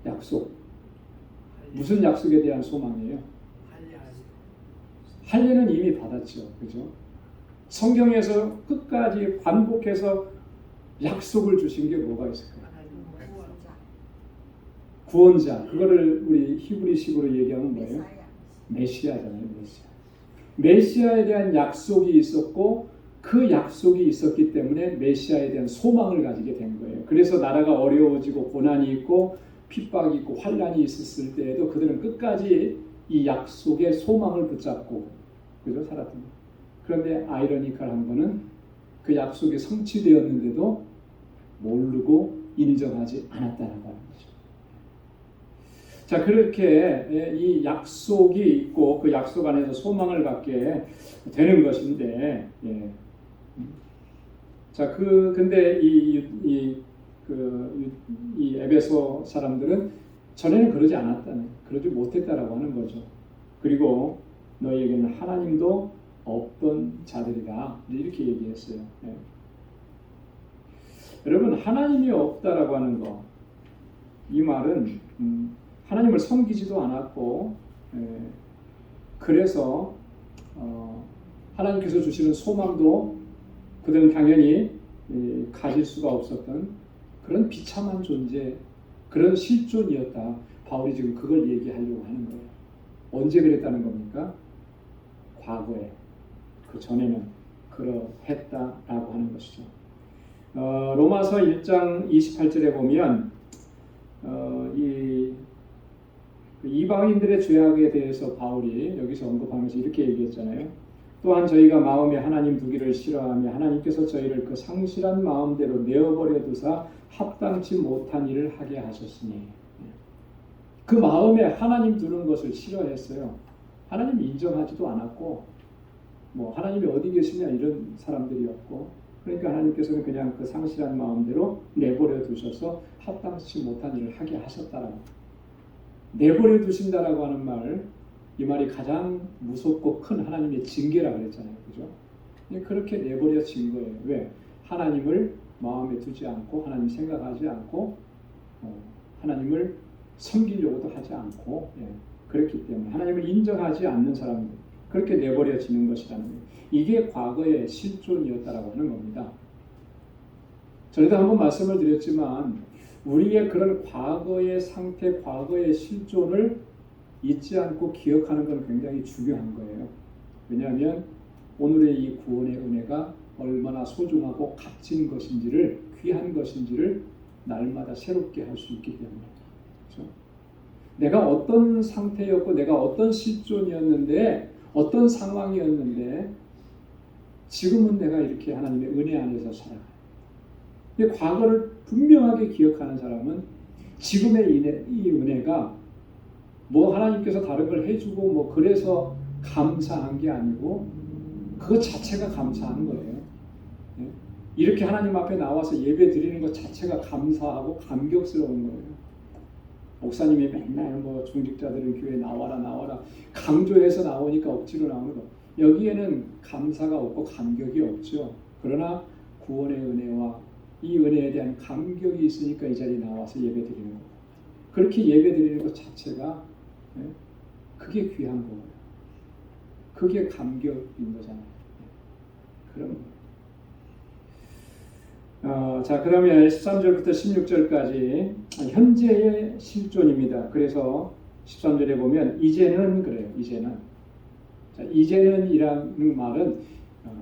약속. 무슨 약속에 대한 소망이에요? 할례는 이미 받았죠. 그죠? 성경에서 끝까지 반복해서 약속을 주신 게 뭐가 있을까요? 구원자. 그거를 우리 히브리식으로 얘기하면 뭐예요? 메시아잖아요. 메시아에 대한 약속이 있었고 그 약속이 있었기 때문에 메시아에 대한 소망을 가지게 된 거예요. 그래서 나라가 어려워지고 고난이 있고 핍박이 있고 환란이 있었을 때에도 그들은 끝까지 이 약속의 소망을 붙잡고 그죠? 살았던 거예요. 그런데 아이러니컬한 거는 그 약속이 성취되었는데도 모르고 인정하지 않았다는 거죠. 자, 그렇게 이 약속이 있고 그 약속 안에서 소망을 갖게 되는 것인데, 예. 자, 근데 이 에베소 사람들은 전에는 그러지 않았다는, 그러지 못했다라고 하는 거죠. 그리고 너희에게는 하나님도 없던 자들이다, 이렇게 얘기했어요. 예. 여러분, 하나님이 없다라고 하는 거, 이 말은 하나님을 섬기지도 않았고, 그래서 하나님께서 주시는 소망도 그들은 당연히 가질 수가 없었던 그런 비참한 존재, 그런 실존이었다. 바울이 지금 그걸 얘기하려고 하는 거예요. 언제 그랬다는 겁니까? 과거에. 그 전에는 그러했다라고 하는 것이죠. 로마서 1장 28절에 보면 이방인들의 죄악에 대해서 바울이 여기서 언급하면서 이렇게 얘기했잖아요. 또한 저희가 마음에 하나님 두기를 싫어하며 하나님께서 저희를 그 상실한 마음대로 내어버려 두사 합당치 못한 일을 하게 하셨으니, 그 마음에 하나님 두는 것을 싫어했어요. 하나님 인정하지도 않았고, 뭐 하나님이 어디 계시냐 이런 사람들이었고, 그러니까 하나님께서는 그냥 그 상실한 마음대로 내버려 두셔서 합당치 못한 일을 하게 하셨다라고. 내버려 두신다라고 하는 말, 이 말이 가장 무섭고 큰 하나님의 징계라고 그랬잖아요. 그죠? 그렇게 내버려진 거예요. 왜? 하나님을 마음에 두지 않고, 하나님 생각하지 않고, 하나님을 섬기려고도 하지 않고, 그렇기 때문에 하나님을 인정하지 않는 사람들, 그렇게 내버려지는 것이라는 거예요. 이게 과거의 실존이었다라고 하는 겁니다. 전에도 한번 말씀을 드렸지만 우리의 그런 과거의 상태, 과거의 실존을 잊지 않고 기억하는 건 굉장히 중요한 거예요. 왜냐하면 오늘의 이 구원의 은혜가 얼마나 소중하고 값진 것인지를, 귀한 것인지를 날마다 새롭게 할 수 있기 때문에. 그렇죠? 내가 어떤 상태였고 내가 어떤 실존이었는데 어떤 상황이었는데 지금은 내가 이렇게 하나님의 은혜 안에서 살아가요. 근데 과거를 분명하게 기억하는 사람은 지금의 이 은혜가 뭐 하나님께서 다른 걸 해주고 뭐 그래서 감사한 게 아니고 그것 자체가 감사한 거예요. 이렇게 하나님 앞에 나와서 예배 드리는 것 자체가 감사하고 감격스러운 거예요. 목사님이 맨날 뭐 중직자들은 교회 나와라 강조해서 나오니까 억지로 나오는 거. 여기에는 감사가 없고 감격이 없죠. 그러나 구원의 은혜와 이 은혜에 대한 감격이 있으니까 이 자리에 나와서 예배 드리는 거예요. 그렇게 예배 드리는 것 자체가 그게 귀한 거예요. 그게 감격인 거잖아요. 그런 거예요. 자, 그러면 13절부터 16절까지 현재의 실존입니다. 그래서 13절에 보면 이제는 그래요. 이제는. 자, 이제는이라는 말은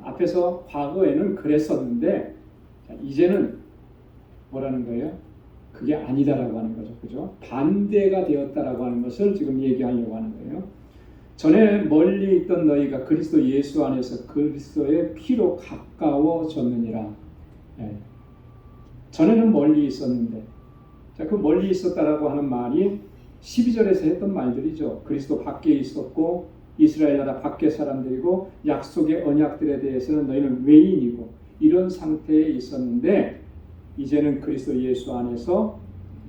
앞에서 과거에는 그랬었는데 자, 이제는 뭐라는 거예요? 그게 아니다라고 하는 거죠. 그죠? 반대가 되었다라고 하는 것을 지금 얘기하려고 하는 거예요. 전에 멀리 있던 너희가 그리스도 예수 안에서 그리스도의 피로 가까워졌느니라. 네. 전에는 멀리 있었는데, 자, 그 멀리 있었다라고 하는 말이 12절에서 했던 말들이죠. 그리스도 밖에 있었고 이스라엘 나라 밖의 사람들이고 약속의 언약들에 대해서는 너희는 외인이고 이런 상태에 있었는데 이제는 그리스도 예수 안에서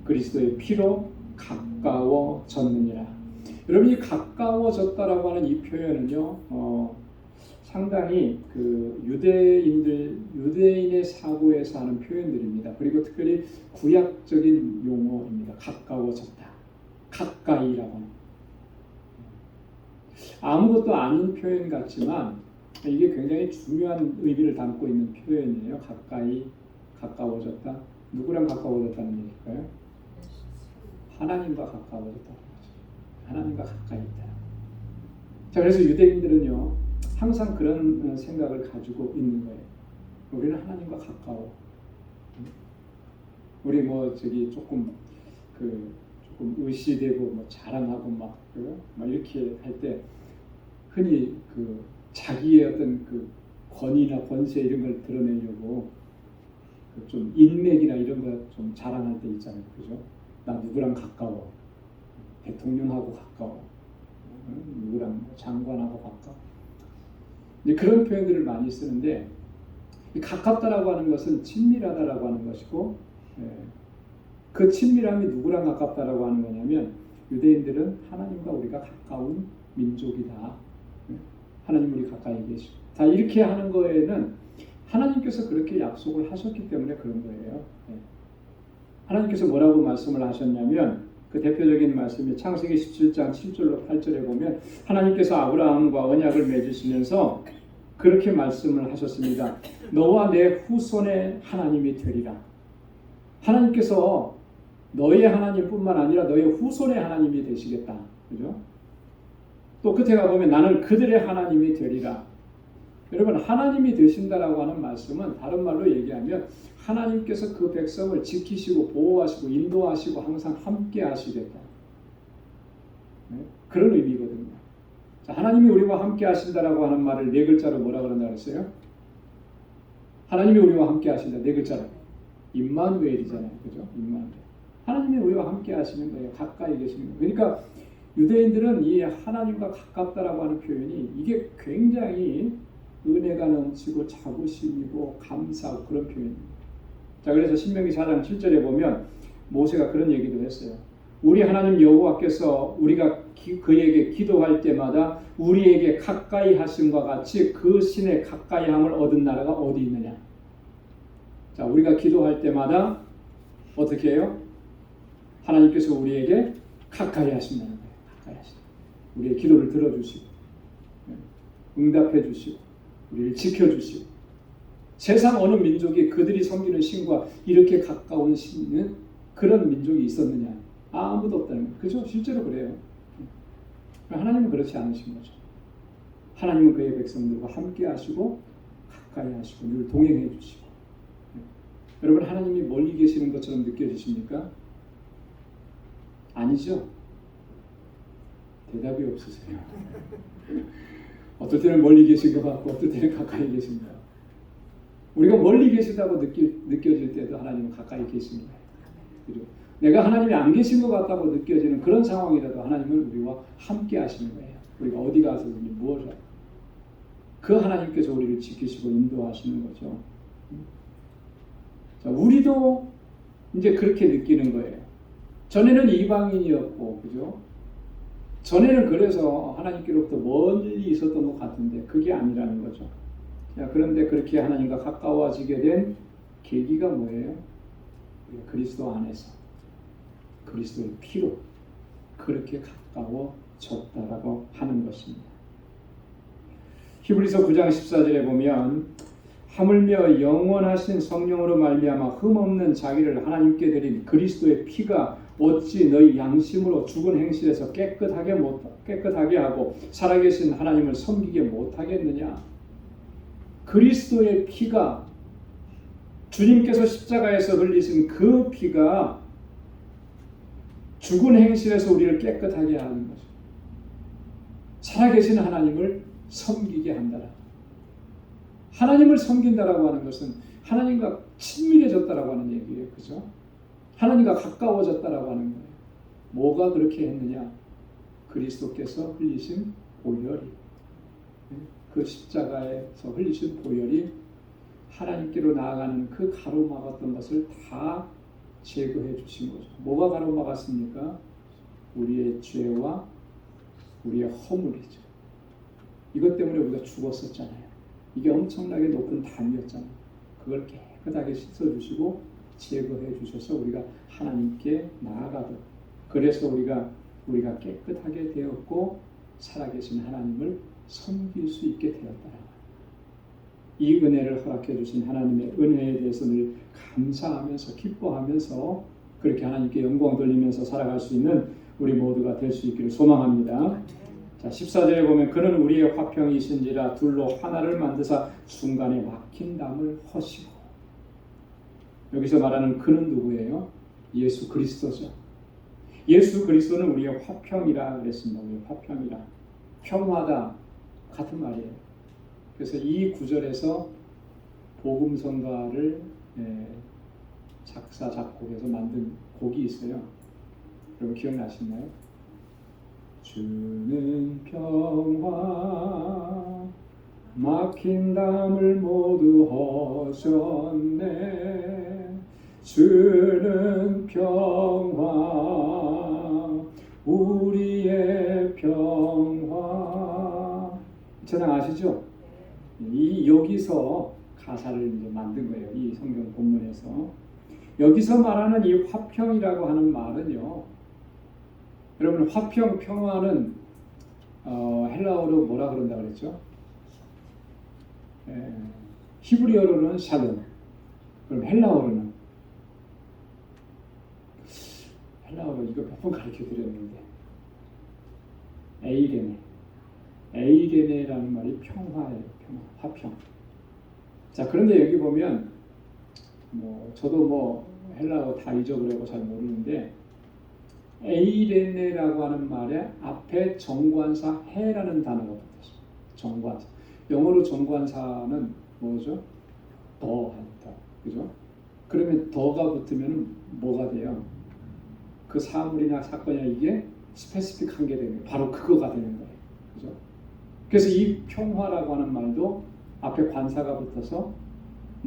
그리스도의 피로 가까워졌느니라. 여러분, 이 가까워졌다라고 하는 이 표현은요, 상당히 그 유대인의 사고에서 하는 표현들입니다. 그리고 특별히 구약적인 용어입니다. 가까워졌다, 가까이라고 하는. 아무것도 아닌 표현 같지만 이게 굉장히 중요한 의미를 담고 있는 표현이에요. 가까이, 가까워졌다. 누구랑 가까워졌다는 얘기일까요? 하나님과 가까워졌다는 거죠. 하나님과 가까이 있다. 자, 그래서 유대인들은요, 항상 그런 생각을 가지고 있는 거예요. 우리는 하나님과 가까워. 우리 조금 의시되고 자랑하고 막 이렇게 할 때 흔히 자기의 어떤 권위나 권세 이런 걸 드러내려고 좀 인맥이나 이런 거 좀 자랑할 때 있잖아요. 그죠? 나 누구랑 가까워. 대통령하고 가까워. 누구랑 장관하고 가까워. 이제 그런 표현들을 많이 쓰는데 가깝다라고 하는 것은 친밀하다라고 하는 것이고 그 친밀함이 누구랑 가깝다라고 하는 거냐면 유대인들은 하나님과 우리가 가까운 민족이다. 하나님 우리 가까이 계시고 다 이렇게 하는 거에는 하나님께서 그렇게 약속을 하셨기 때문에 그런 거예요. 하나님께서 뭐라고 말씀을 하셨냐면 그 대표적인 말씀이 창세기 17장 7절로 8절에 보면 하나님께서 아브라함과 언약을 맺으시면서 그렇게 말씀을 하셨습니다. 너와 내 후손의 하나님이 되리라. 하나님께서 너의 하나님뿐만 아니라 너의 후손의 하나님이 되시겠다. 그죠? 또 끝에 가보면 나는 그들의 하나님이 되리라. 여러분, 하나님이 되신다라고 하는 말씀은 다른 말로 얘기하면 하나님께서 그 백성을 지키시고 보호하시고 인도하시고 항상 함께 하시겠다. 그런 의미거든요. 자, 하나님이 우리와 함께 하신다라고 하는 말을 네 글자로 뭐라 그런다 그랬어요? 하나님이 우리와 함께 하신다. 네 글자로. 임마누엘이잖아요. 그죠? 임마누엘. 하나님이 우리와 함께 하시는 거예요. 가까이 계시는 거예요. 그러니까 유대인들은 이 하나님과 가깝다라고 하는 표현이 이게 굉장히 은혜가 넘치고 자부심이고 감사하고 그런 표현입니다. 자, 그래서 신명기 4장 7절에 보면 모세가 그런 얘기도 했어요. 우리 하나님 여호와께서 우리가 그에게 기도할 때마다 우리에게 가까이 하심과 같이 그 신의 가까이 함을 얻은 나라가 어디 있느냐. 자, 우리가 기도할 때마다 어떻게 해요? 하나님께서 우리에게 가까이 하신다는 거예요. 가까이 하신다. 우리의 기도를 들어주시고 응답해 주시고 우리를 지켜주시고 세상 어느 민족이 그들이 섬기는 신과 이렇게 가까운 신은 그런 민족이 있었느냐? 아무도 없다는 거예요. 그죠? 실제로 그래요. 하나님은 그렇지 않으신 거죠. 하나님은 그의 백성들과 함께 하시고 가까이 하시고 늘 동행해 주시고. 여러분, 하나님이 멀리 계시는 것처럼 느껴지십니까? 아니죠? 대답이 없으세요. 어떨 때는 멀리 계신 것 같고 어떨 때는 가까이 계신 것 같고 우리가 멀리 계시다고 느껴질 때도 하나님은 가까이 계신 거예요. 그죠? 내가 하나님이 안 계신 것 같다고 느껴지는 그런 상황이라도 하나님은 우리와 함께 하시는 거예요. 우리가 어디 가서든지 무엇을 그 하나님께서 우리를 지키시고 인도하시는 거죠. 자, 우리도 이제 그렇게 느끼는 거예요. 전에는 이방인이었고, 그죠? 전에는 그래서 하나님께로부터 멀리 있었던 것 같은데 그게 아니라는 거죠. 자, 그런데 그렇게 하나님과 가까워지게 된 계기가 뭐예요? 그리스도 안에서 그리스도의 피로 그렇게 가까워졌다라고 하는 것입니다. 히브리서 9장 14절에 보면 하물며 영원하신 성령으로 말미암아 흠없는 자기를 하나님께 드린 그리스도의 피가 어찌 너희 양심으로 죽은 행실에서 깨끗하게 하고 살아계신 하나님을 섬기게 못하겠느냐. 그리스도의 피가 주님께서 십자가에서 흘리신 그 피가 죽은 행실에서 우리를 깨끗하게 하는 거죠. 살아계신 하나님을 섬기게 한다라. 하나님을 섬긴다라고 하는 것은 하나님과 친밀해졌다라고 하는 얘기예요. 그죠? 하나님과 가까워졌다라고 하는 거예요. 뭐가 그렇게 했느냐? 그리스도께서 흘리신 보혈이, 그 십자가에서 흘리신 보혈이 하나님께로 나아가는 그 가로막았던 것을 다 제거해 주신 거죠. 뭐가 가로막았습니까? 우리의 죄와 우리의 허물이죠. 이것 때문에 우리가 죽었었잖아요. 이게 엄청나게 높은 담이었잖아요. 그걸 깨끗하게 씻어주시고 제거해 주셔서 우리가 하나님께 나아가도록, 그래서 우리가 깨끗하게 되었고 살아계신 하나님을 섬길 수 있게 되었다. 이 은혜를 허락해 주신 하나님의 은혜에 대해서 늘 감사하면서 기뻐하면서 그렇게 하나님께 영광 돌리면서 살아갈 수 있는 우리 모두가 될 수 있기를 소망합니다. 자, 14절에 보면 그는 우리의 화평이신지라 둘로 하나를 만드사 중간에 막힌 담을 허시고. 여기서 말하는 그는 누구예요? 예수 그리스도죠. 예수 그리스도는 우리의 화평이라 그랬습니다. 우리의 화평이라. 평화다 같은 말이에요. 그래서 이 구절에서 복음성가를 작사 작곡해서 만든 곡이 있어요. 여러분 기억나시나요? 주는 평화 막힌 담을 모두 허셨네. 주는 평화 우리의 평화. 찬양 아시죠? 여기서 가사를 이제 만든 거예요. 이 성경 본문에서 여기서 말하는 이 화평이라고 하는 말은요. 여러분 화평, 평화는 헬라어로 뭐라 그런다 그랬죠? 히브리어로는 샬롬. 그럼 헬라어로는 헬라어로 이거 몇 번 가르쳐 드렸는데 에이레네라는 말이 평화예요. 평화, 화평. 자, 그런데 여기 보면 저도 헬라어 다 잊어버리고 잘 모르는데 에이레네라고 하는 말에 앞에 정관사 해라는 단어가 붙었어요. 정관사. 영어로 정관사는 뭐죠? 더. 그죠? 그러면 더가 붙으면 뭐가 돼요? 그 사물이나 사건이나 이게 스페시픽한 게 되는 거예요. 바로 그거가 되는 거예요. 그죠? 그래서 이 평화라고 하는 말도 앞에 관사가 붙어서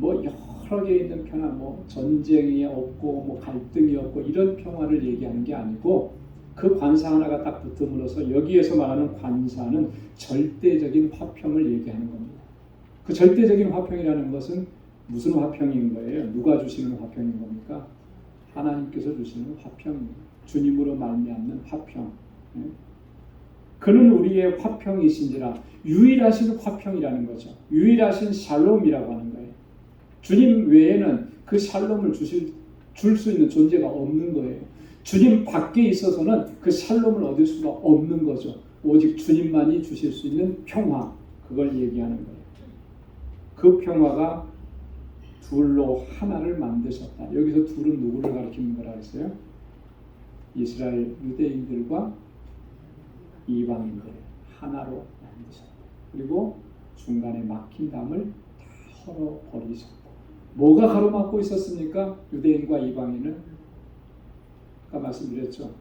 여러 개 있는 평화, 전쟁이 없고 갈등이 없고 이런 평화를 얘기하는 게 아니고 그 관사 하나가 딱 붙음으로써 여기에서 말하는 관사는 절대적인 화평을 얘기하는 겁니다. 그 절대적인 화평이라는 것은 무슨 화평인 거예요? 누가 주시는 화평인 겁니까? 하나님께서 주시는 화평입니다. 주님으로 말미암는 화평. 그는 우리의 화평이신지라. 유일하신 화평이라는 거죠. 유일하신 샬롬이라고 하는 거예요. 주님 외에는 그 샬롬을 줄 수 있는 존재가 없는 거예요. 주님 밖에 있어서는 그 샬롬을 얻을 수가 없는 거죠. 오직 주님만이 주실 수 있는 평화, 그걸 얘기하는 거예요. 그 평화가 둘로 하나를 만드셨다. 여기서 둘은 누구를 가리키는 거라 했어요? 이스라엘 유대인들과 이방인들 하나로 만드셨다. 그리고 중간에 막힌 담을 다 헐어버리셨다. 뭐가 가로막고 있었습니까? 유대인과 이방인은 아까 말씀드렸죠.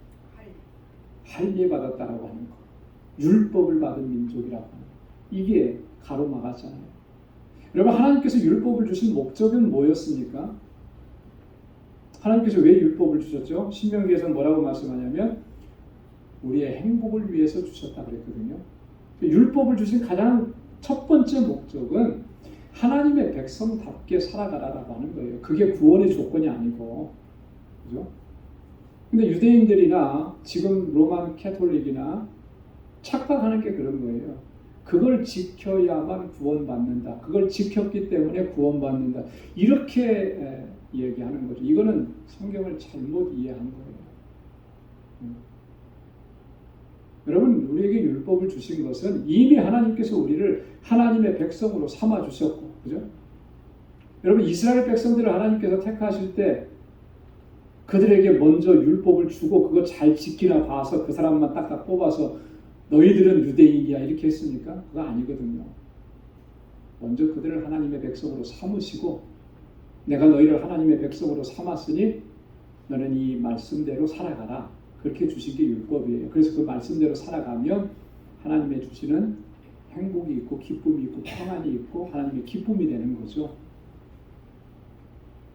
할례받았다라고 하는 거, 율법을 받은 민족이라고 하는 거. 이게 가로막았잖아요. 여러분, 하나님께서 율법을 주신 목적은 뭐였습니까? 하나님께서 왜 율법을 주셨죠? 신명기에서는 뭐라고 말씀하냐면 우리의 행복을 위해서 주셨다 그랬거든요. 율법을 주신 가장 첫 번째 목적은 하나님의 백성답게 살아가라라고 하는 거예요. 그게 구원의 조건이 아니고, 그죠? 근데 유대인들이나 지금 로만 캐톨릭이나 착각하는 게 그런 거예요. 그걸 지켜야만 구원받는다. 그걸 지켰기 때문에 구원받는다. 이렇게 얘기하는 거죠. 이거는 성경을 잘못 이해한 거예요. 여러분, 우리에게 율법을 주신 것은 이미 하나님께서 우리를 하나님의 백성으로 삼아 주셨고, 그죠? 여러분, 이스라엘 백성들을 하나님께서 택하실 때 그들에게 먼저 율법을 주고 그거 잘 지키나 봐서 그 사람만 딱딱 뽑아서 너희들은 유대인이야 이렇게 했습니까? 그거 아니거든요. 먼저 그들을 하나님의 백성으로 삼으시고 내가 너희를 하나님의 백성으로 삼았으니 너는 이 말씀대로 살아가라. 그렇게 주신 게 율법이에요. 그래서 그 말씀대로 살아가면 하나님의 주시는 행복이 있고 기쁨이 있고 평안이 있고 하나님의 기쁨이 되는 거죠.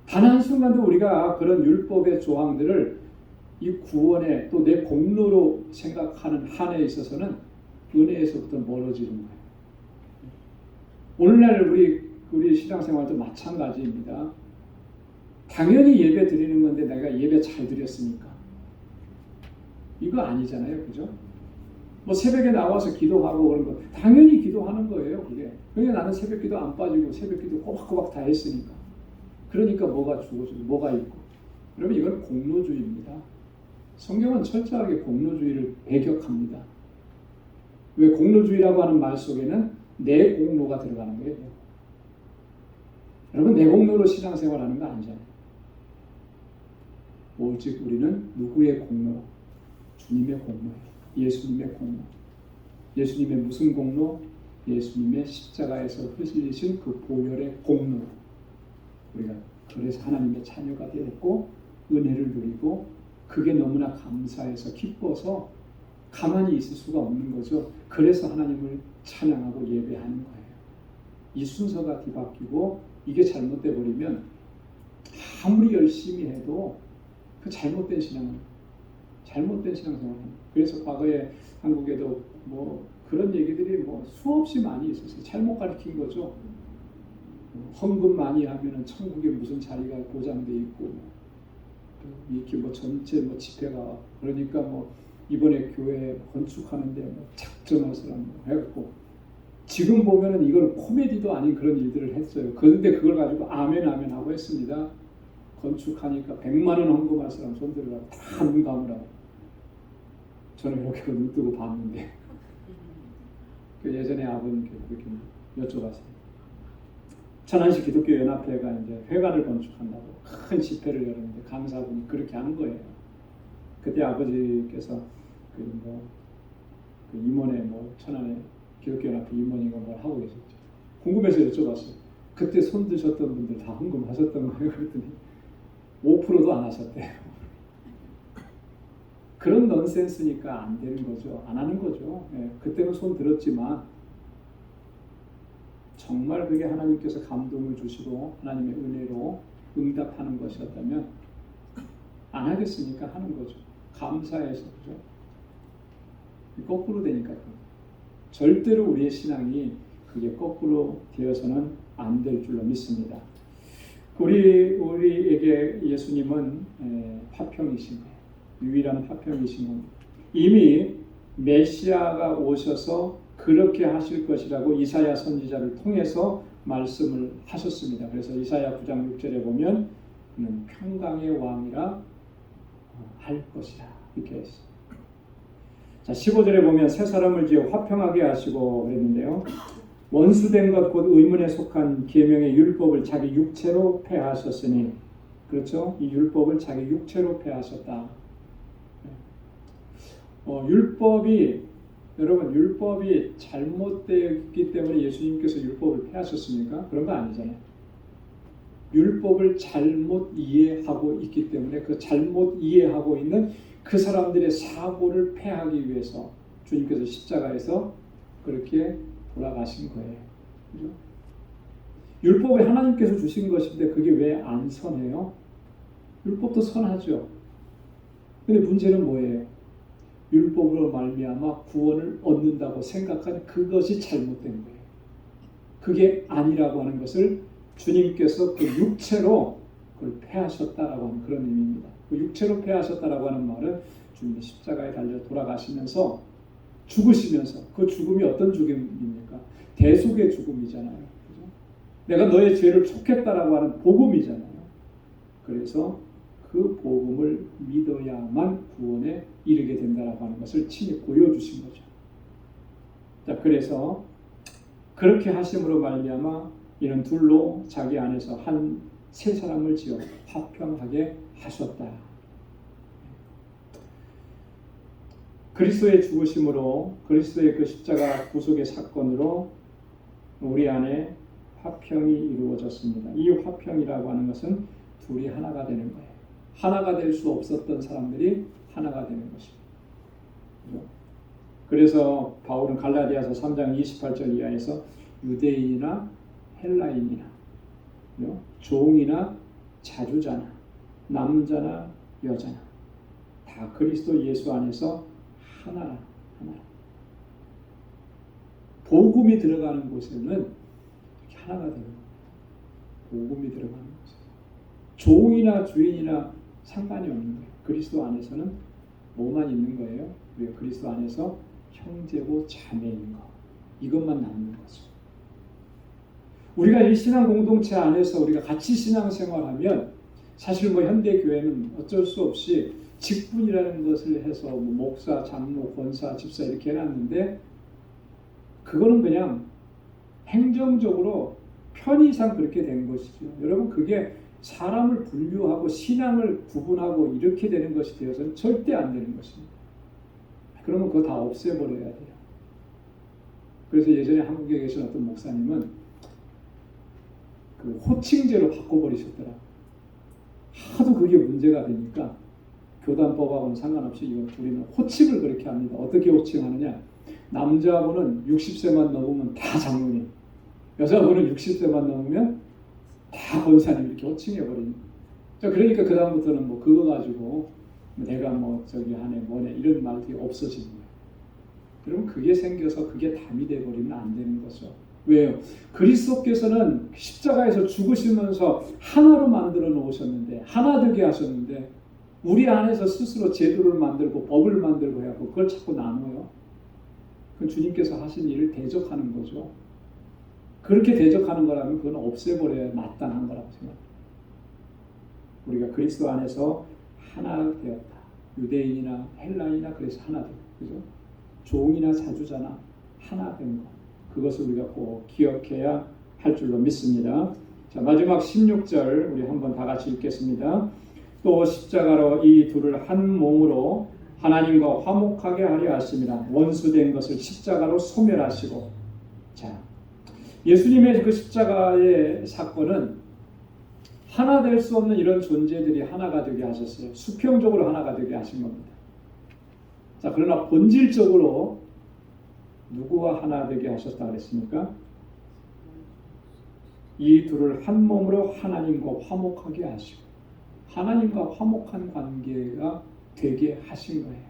단 한순간도 우리가 그런 율법의 조항들을 이 구원에 또 내 공로로 생각하는 한에 있어서는 은혜에서부터 멀어지는 거예요. 오늘날 우리 신앙생활도 마찬가지입니다. 당연히 예배 드리는 건데 내가 예배 잘 드렸으니까 이거 아니잖아요, 그죠? 뭐 새벽에 나와서 기도하고 그런 거 당연히 기도하는 거예요, 그게. 그러니까 나는 새벽기도 안 빠지고 새벽기도 꼬박꼬박 다 했으니까. 그러니까 뭐가 죽어지고 뭐가 있고. 여러분, 이건 공로주의입니다. 성경은 철저하게 공로주의를 배격합니다. 왜? 공로주의라고 하는 말 속에는 내 공로가 들어가는 거예요. 여러분, 내 공로로 신앙생활하는 거 아니잖아요. 오직 우리는 누구의 공로? 주님의 공로예요. 예수님의 공로. 예수님의 무슨 공로? 예수님의 십자가에서 흘리신 그 보혈의 공로. 우리가 그래서 하나님의 자녀가 되었고 은혜를 누리고 그게 너무나 감사해서 기뻐서 가만히 있을 수가 없는 거죠. 그래서 하나님을 찬양하고 예배하는 거예요. 이 순서가 뒤바뀌고 이게 잘못돼 버리면 아무리 열심히 해도 그 잘못된 신앙생활. 그래서 과거에 한국에도 뭐 그런 얘기들이 뭐 수없이 많이 있었어요. 잘못 가르친 거죠. 헌금 많이 하면은 천국에 무슨 자리가 보장돼 있고 이렇게 뭐 전체 뭐 집회가 그러니까 뭐 이번에 교회 건축하는데 뭐 작정할 사람 뭐 해갖고 지금 보면은 이건 코미디도 아닌 그런 일들을 했어요. 그런데 그걸 가지고 아멘 하고 했습니다. 건축하니까 100만 원 헌금할 사람 손 들으라고 다 눈 감으라고. 저는 이렇게 눈 뜨고 봤는데 그 예전에 아버님께 그렇게 여쭤봤어요. 천안시 기독교연합회가 이제 회관을 건축한다고 큰 집회를 열었는데 강사분이 그렇게 한 거예요. 그때 아버지께서 그 임원회 뭐 천안에 기독교연합회 임원인가 뭘 하고 계셨죠. 궁금해서 여쭤봤어요. 그때 손 드셨던 분들 다 헌금하셨던 거예요. 그랬더니 5%도 안 하셨대요. 그런 넌센스니까 안 되는 거죠. 안 하는 거죠. 예, 그때는 손 들었지만 정말 그게 하나님께서 감동을 주시고 하나님의 은혜로 응답하는 것이었다면 안 하겠으니까 하는 거죠. 감사해서. 그죠? 거꾸로 되니까 절대로 우리의 신앙이 그게 거꾸로 되어서는 안 될 줄로 믿습니다. 우리에게 예수님은 화평이신 거예요. 유일한 화평이신 겁니다. 이미 메시아가 오셔서 그렇게 하실 것이라고 이사야 선지자를 통해서 말씀을 하셨습니다. 그래서 이사야 9장 6절에 보면 그는 평강의 왕이라 할 것이라 이렇게 했어요. 자, 15절에 보면 새 사람을 지어 화평하게 하시고 그랬는데요. 원수된 것 곧 의문에 속한 계명의 율법을 자기 육체로 폐하셨으니, 그렇죠? 이 율법을 자기 육체로 폐하셨다. 율법이 여러분 율법이 잘못되었기 때문에 예수님께서 율법을 폐하셨습니까? 그런 거 아니잖아요. 율법을 잘못 이해하고 있기 때문에 그 잘못 이해하고 있는 그 사람들의 사고를 폐하기 위해서 주님께서 십자가에서 그렇게 돌아가신 거예요. 그죠? 율법이 하나님께서 주신 것인데 그게 왜 안 선해요? 율법도 선하죠. 근데 문제는 뭐예요? 율법으로 말미암아 구원을 얻는다고 생각한 그것이 잘못된 거예요. 그게 아니라고 하는 것을 주님께서 그 육체로 그걸 폐하셨다라고 하는 그런 의미입니다. 그 육체로 폐하셨다라고 하는 말은 주님이 십자가에 달려 돌아가시면서 죽으시면서 그 죽음이 어떤 죽음입니까? 대속의 죽음이잖아요. 그죠? 내가 너의 죄를 촉했다라고 하는 복음이잖아요. 그래서 그 복음을 믿어야만 구원에 이르게 된다라고 하는 것을 친히 보여주신 거죠. 자, 그래서 그렇게 하심으로 말미암아 이는 둘로 자기 안에서 한 세 사람을 지어 화평하게 하셨다. 그리스도의 죽으심으로 그리스도의 그 십자가 구속의 사건으로 우리 안에 화평이 이루어졌습니다. 이 화평이라고 하는 것은 둘이 하나가 되는 거예요. 하나가 될 수 없었던 사람들이 하나가 되는 것입니다. 그래서 바울은 갈라디아서 3장 28절 이하에서 유대인이나 헬라인이나 종이나 자주자나 남자나 여자나 다 그리스도 예수 안에서 하나라. 복음이 들어가는 곳에는 이렇게 하나가 되는 거예요. 복음이 들어가는 곳에 종이나 주인이나 상관이 없는 거예요. 그리스도 안에서는 뭐만 있는 거예요? 우리가 그리스도 안에서 형제고 자매인 거. 이것만 남는 거죠. 우리가 이 신앙 공동체 안에서 우리가 같이 신앙생활하면 사실 뭐 현대 교회는 어쩔 수 없이 직분이라는 것을 해서 뭐 목사, 장로, 권사, 집사 이렇게 해놨는데 그거는 그냥 행정적으로 편의상 그렇게 된 것이죠. 여러분 그게 사람을 분류하고 신앙을 구분하고 이렇게 되는 것이 되어서는 절대 안 되는 것입니다. 그러면 그거 다 없애버려야 돼요. 그래서 예전에 한국에 계신 어떤 목사님은 그 호칭제로 바꿔버리셨더라. 하도 그게 문제가 되니까 교단법하고는 상관없이 우리는 호칭을 그렇게 합니다. 어떻게 호칭하느냐? 남자분은 60세만 넘으면 다 장로님, 여자분은 60세만 넘으면 다 권사님 이렇게 호칭해버리는. 그러니까 그 다음부터는 뭐 그거 가지고 내가 뭐 저기 하네 뭐네 이런 말들이 없어지는 거예요. 그러면 그게 생겨서 그게 담이 돼버리면 안 되는 거죠. 왜요? 그리스도께서는 십자가에서 죽으시면서 하나로 만들어 놓으셨는데 하나 되게 하셨는데 우리 안에서 스스로 제도를 만들고 법을 만들고 해갖고 그걸 자꾸 나눠요. 그 주님께서 하신 일을 대적하는 거죠. 그렇게 대적하는 거라면 그건 없애버려야 마땅한 거라고 생각합니다. 우리가 그리스도 안에서 하나 되었다. 유대인이나 헬라인이나 그래서 하나 되고, 그죠? 종이나 자주자나 하나 된 것. 그것을 우리가 꼭 기억해야 할 줄로 믿습니다. 자, 마지막 16절 우리 한번 다 같이 읽겠습니다. 또 십자가로 이 둘을 한 몸으로 하나님과 화목하게 하려 하심이라. 원수된 것을 십자가로 소멸하시고. 자, 예수님의 그 십자가의 사건은 하나 될 수 없는 이런 존재들이 하나가 되게 하셨어요. 수평적으로 하나가 되게 하신 겁니다. 자, 그러나 본질적으로 누구와 하나 되게 하셨다 그랬습니까? 이 둘을 한 몸으로 하나님과 화목하게 하시고 하나님과 화목한 관계가 되게 하신 거예요.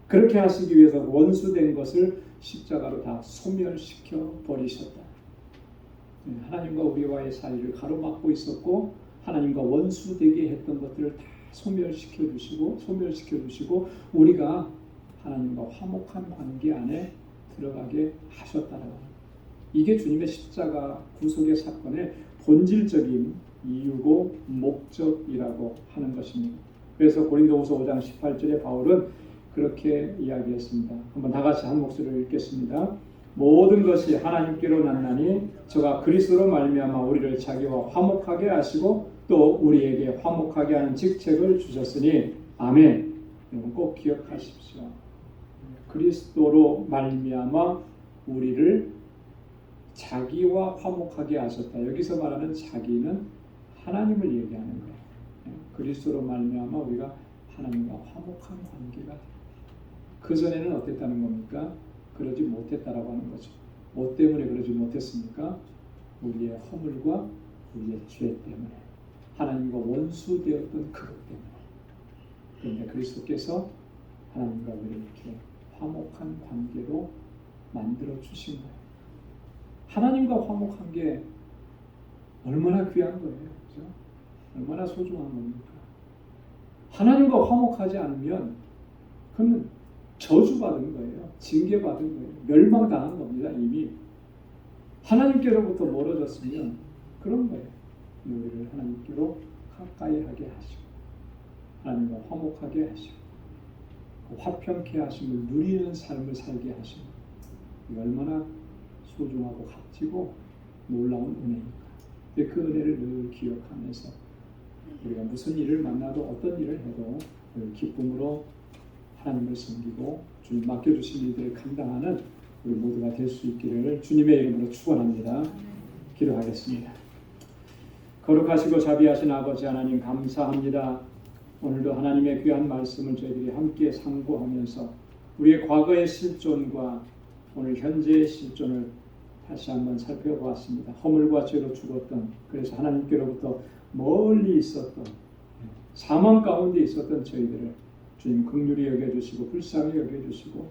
그렇게 하시기 위해서 원수된 것을 십자가로 다 소멸시켜 버리셨다. 하나님과 우리와의 사이를 가로막고 있었고 하나님과 원수되게 했던 것들을 다 소멸시켜 주시고 우리가 하나님과 화목한 관계 안에 들어가게 하셨다라고 합니다. 이게 주님의 십자가 구속의 사건의 본질적인 이유고 목적이라고 하는 것입니다. 그래서 고린도후서 5장 18절에 바울은 그렇게 이야기했습니다. 한번 다 같이 한 목소리로 읽겠습니다. 모든 것이 하나님께로 났나니 저가 그리스도로 말미암아 우리를 자기와 화목하게 하시고 또 우리에게 화목하게 하는 직책을 주셨으니 아멘. 여러분 꼭 기억하십시오. 그리스도로 말미암아 우리를 자기와 화목하게 하셨다. 여기서 말하는 자기는 하나님을 얘기하는 거예요. 그리스도로 말미암아 우리가 하나님과 화목한 관계가 그 전에는 어땠다는 겁니까? 그러지 못했다라고 하는 거죠. 뭐 때문에 그러지 못했습니까? 우리의 허물과 우리의 죄 때문에 하나님과 원수되었던 그것 때문에. 그런데 그리스도께서 하나님과 우리를 이렇게 화목한 관계로 만들어 주신 거예요. 하나님과 화목한 게 얼마나 귀한 거예요, 그렇죠? 얼마나 소중한 겁니까? 하나님과 화목하지 않으면 그건 저주받은 거예요, 징계받은 거예요, 멸망당한 겁니다. 이미 하나님께로부터 멀어졌으면 그런 거예요. 우리를 하나님께로 가까이 하게 하시고 하나님과 화목하게 하시고 그 화평케 하심을 누리는 삶을 살게 하시고 이게 얼마나 소중하고 값지고 놀라운 은혜입니까? 그 은혜를 늘 기억하면서 우리가 무슨 일을 만나도 어떤 일을 해도 늘 기쁨으로 하나님을 섬기고 주님 맡겨주신 일들을 감당하는 우리 모두가 될 수 있기를 주님의 이름으로 축원합니다. 기도하겠습니다. 거룩하시고 자비하신 아버지 하나님 감사합니다. 오늘도 하나님의 귀한 말씀을 저희들이 함께 상고하면서 우리의 과거의 실존과 오늘 현재의 실존을 다시 한번 살펴보았습니다. 허물과 죄로 죽었던, 그래서 하나님께로부터 멀리 있었던, 사망 가운데 있었던 저희들을 주님 긍휼히 여겨주시고 불쌍히 여겨주시고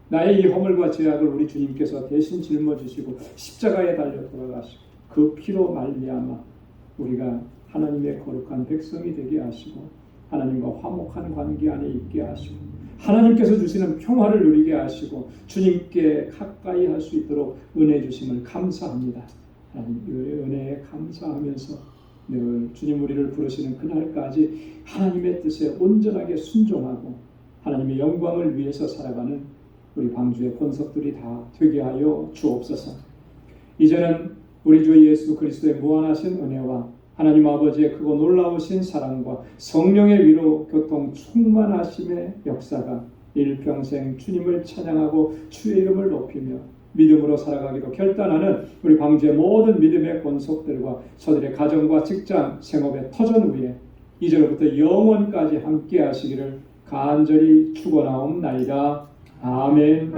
나의 이 허물과 죄악을 우리 주님께서 대신 짊어지시고 십자가에 달려 돌아가시고 그 피로 말미암아 우리가 하나님의 거룩한 백성이 되게 하시고 하나님과 화목한 관계 안에 있게 하시고 하나님께서 주시는 평화를 누리게 하시고 주님께 가까이 할 수 있도록 은혜 주심을 감사합니다. 하나님 은혜에 감사하면서 늘 주님 우리를 부르시는 그날까지 하나님의 뜻에 온전하게 순종하고 하나님의 영광을 위해서 살아가는 우리 방주의 권속들이 다 되게 하여 주옵소서. 이제는 우리 주 예수 그리스도의 무한하신 은혜와 하나님 아버지의 크고 놀라우신 사랑과 성령의 위로 교통 충만하심의 역사가 일평생 주님을 찬양하고 주의 이름을 높이며 믿음으로 살아가기로 결단하는 우리 방주의 모든 믿음의 권속들과 저들의 가정과 직장, 생업의 터전 위에 이제로부터 영원까지 함께 하시기를 간절히 축원하옵나이다. 아멘.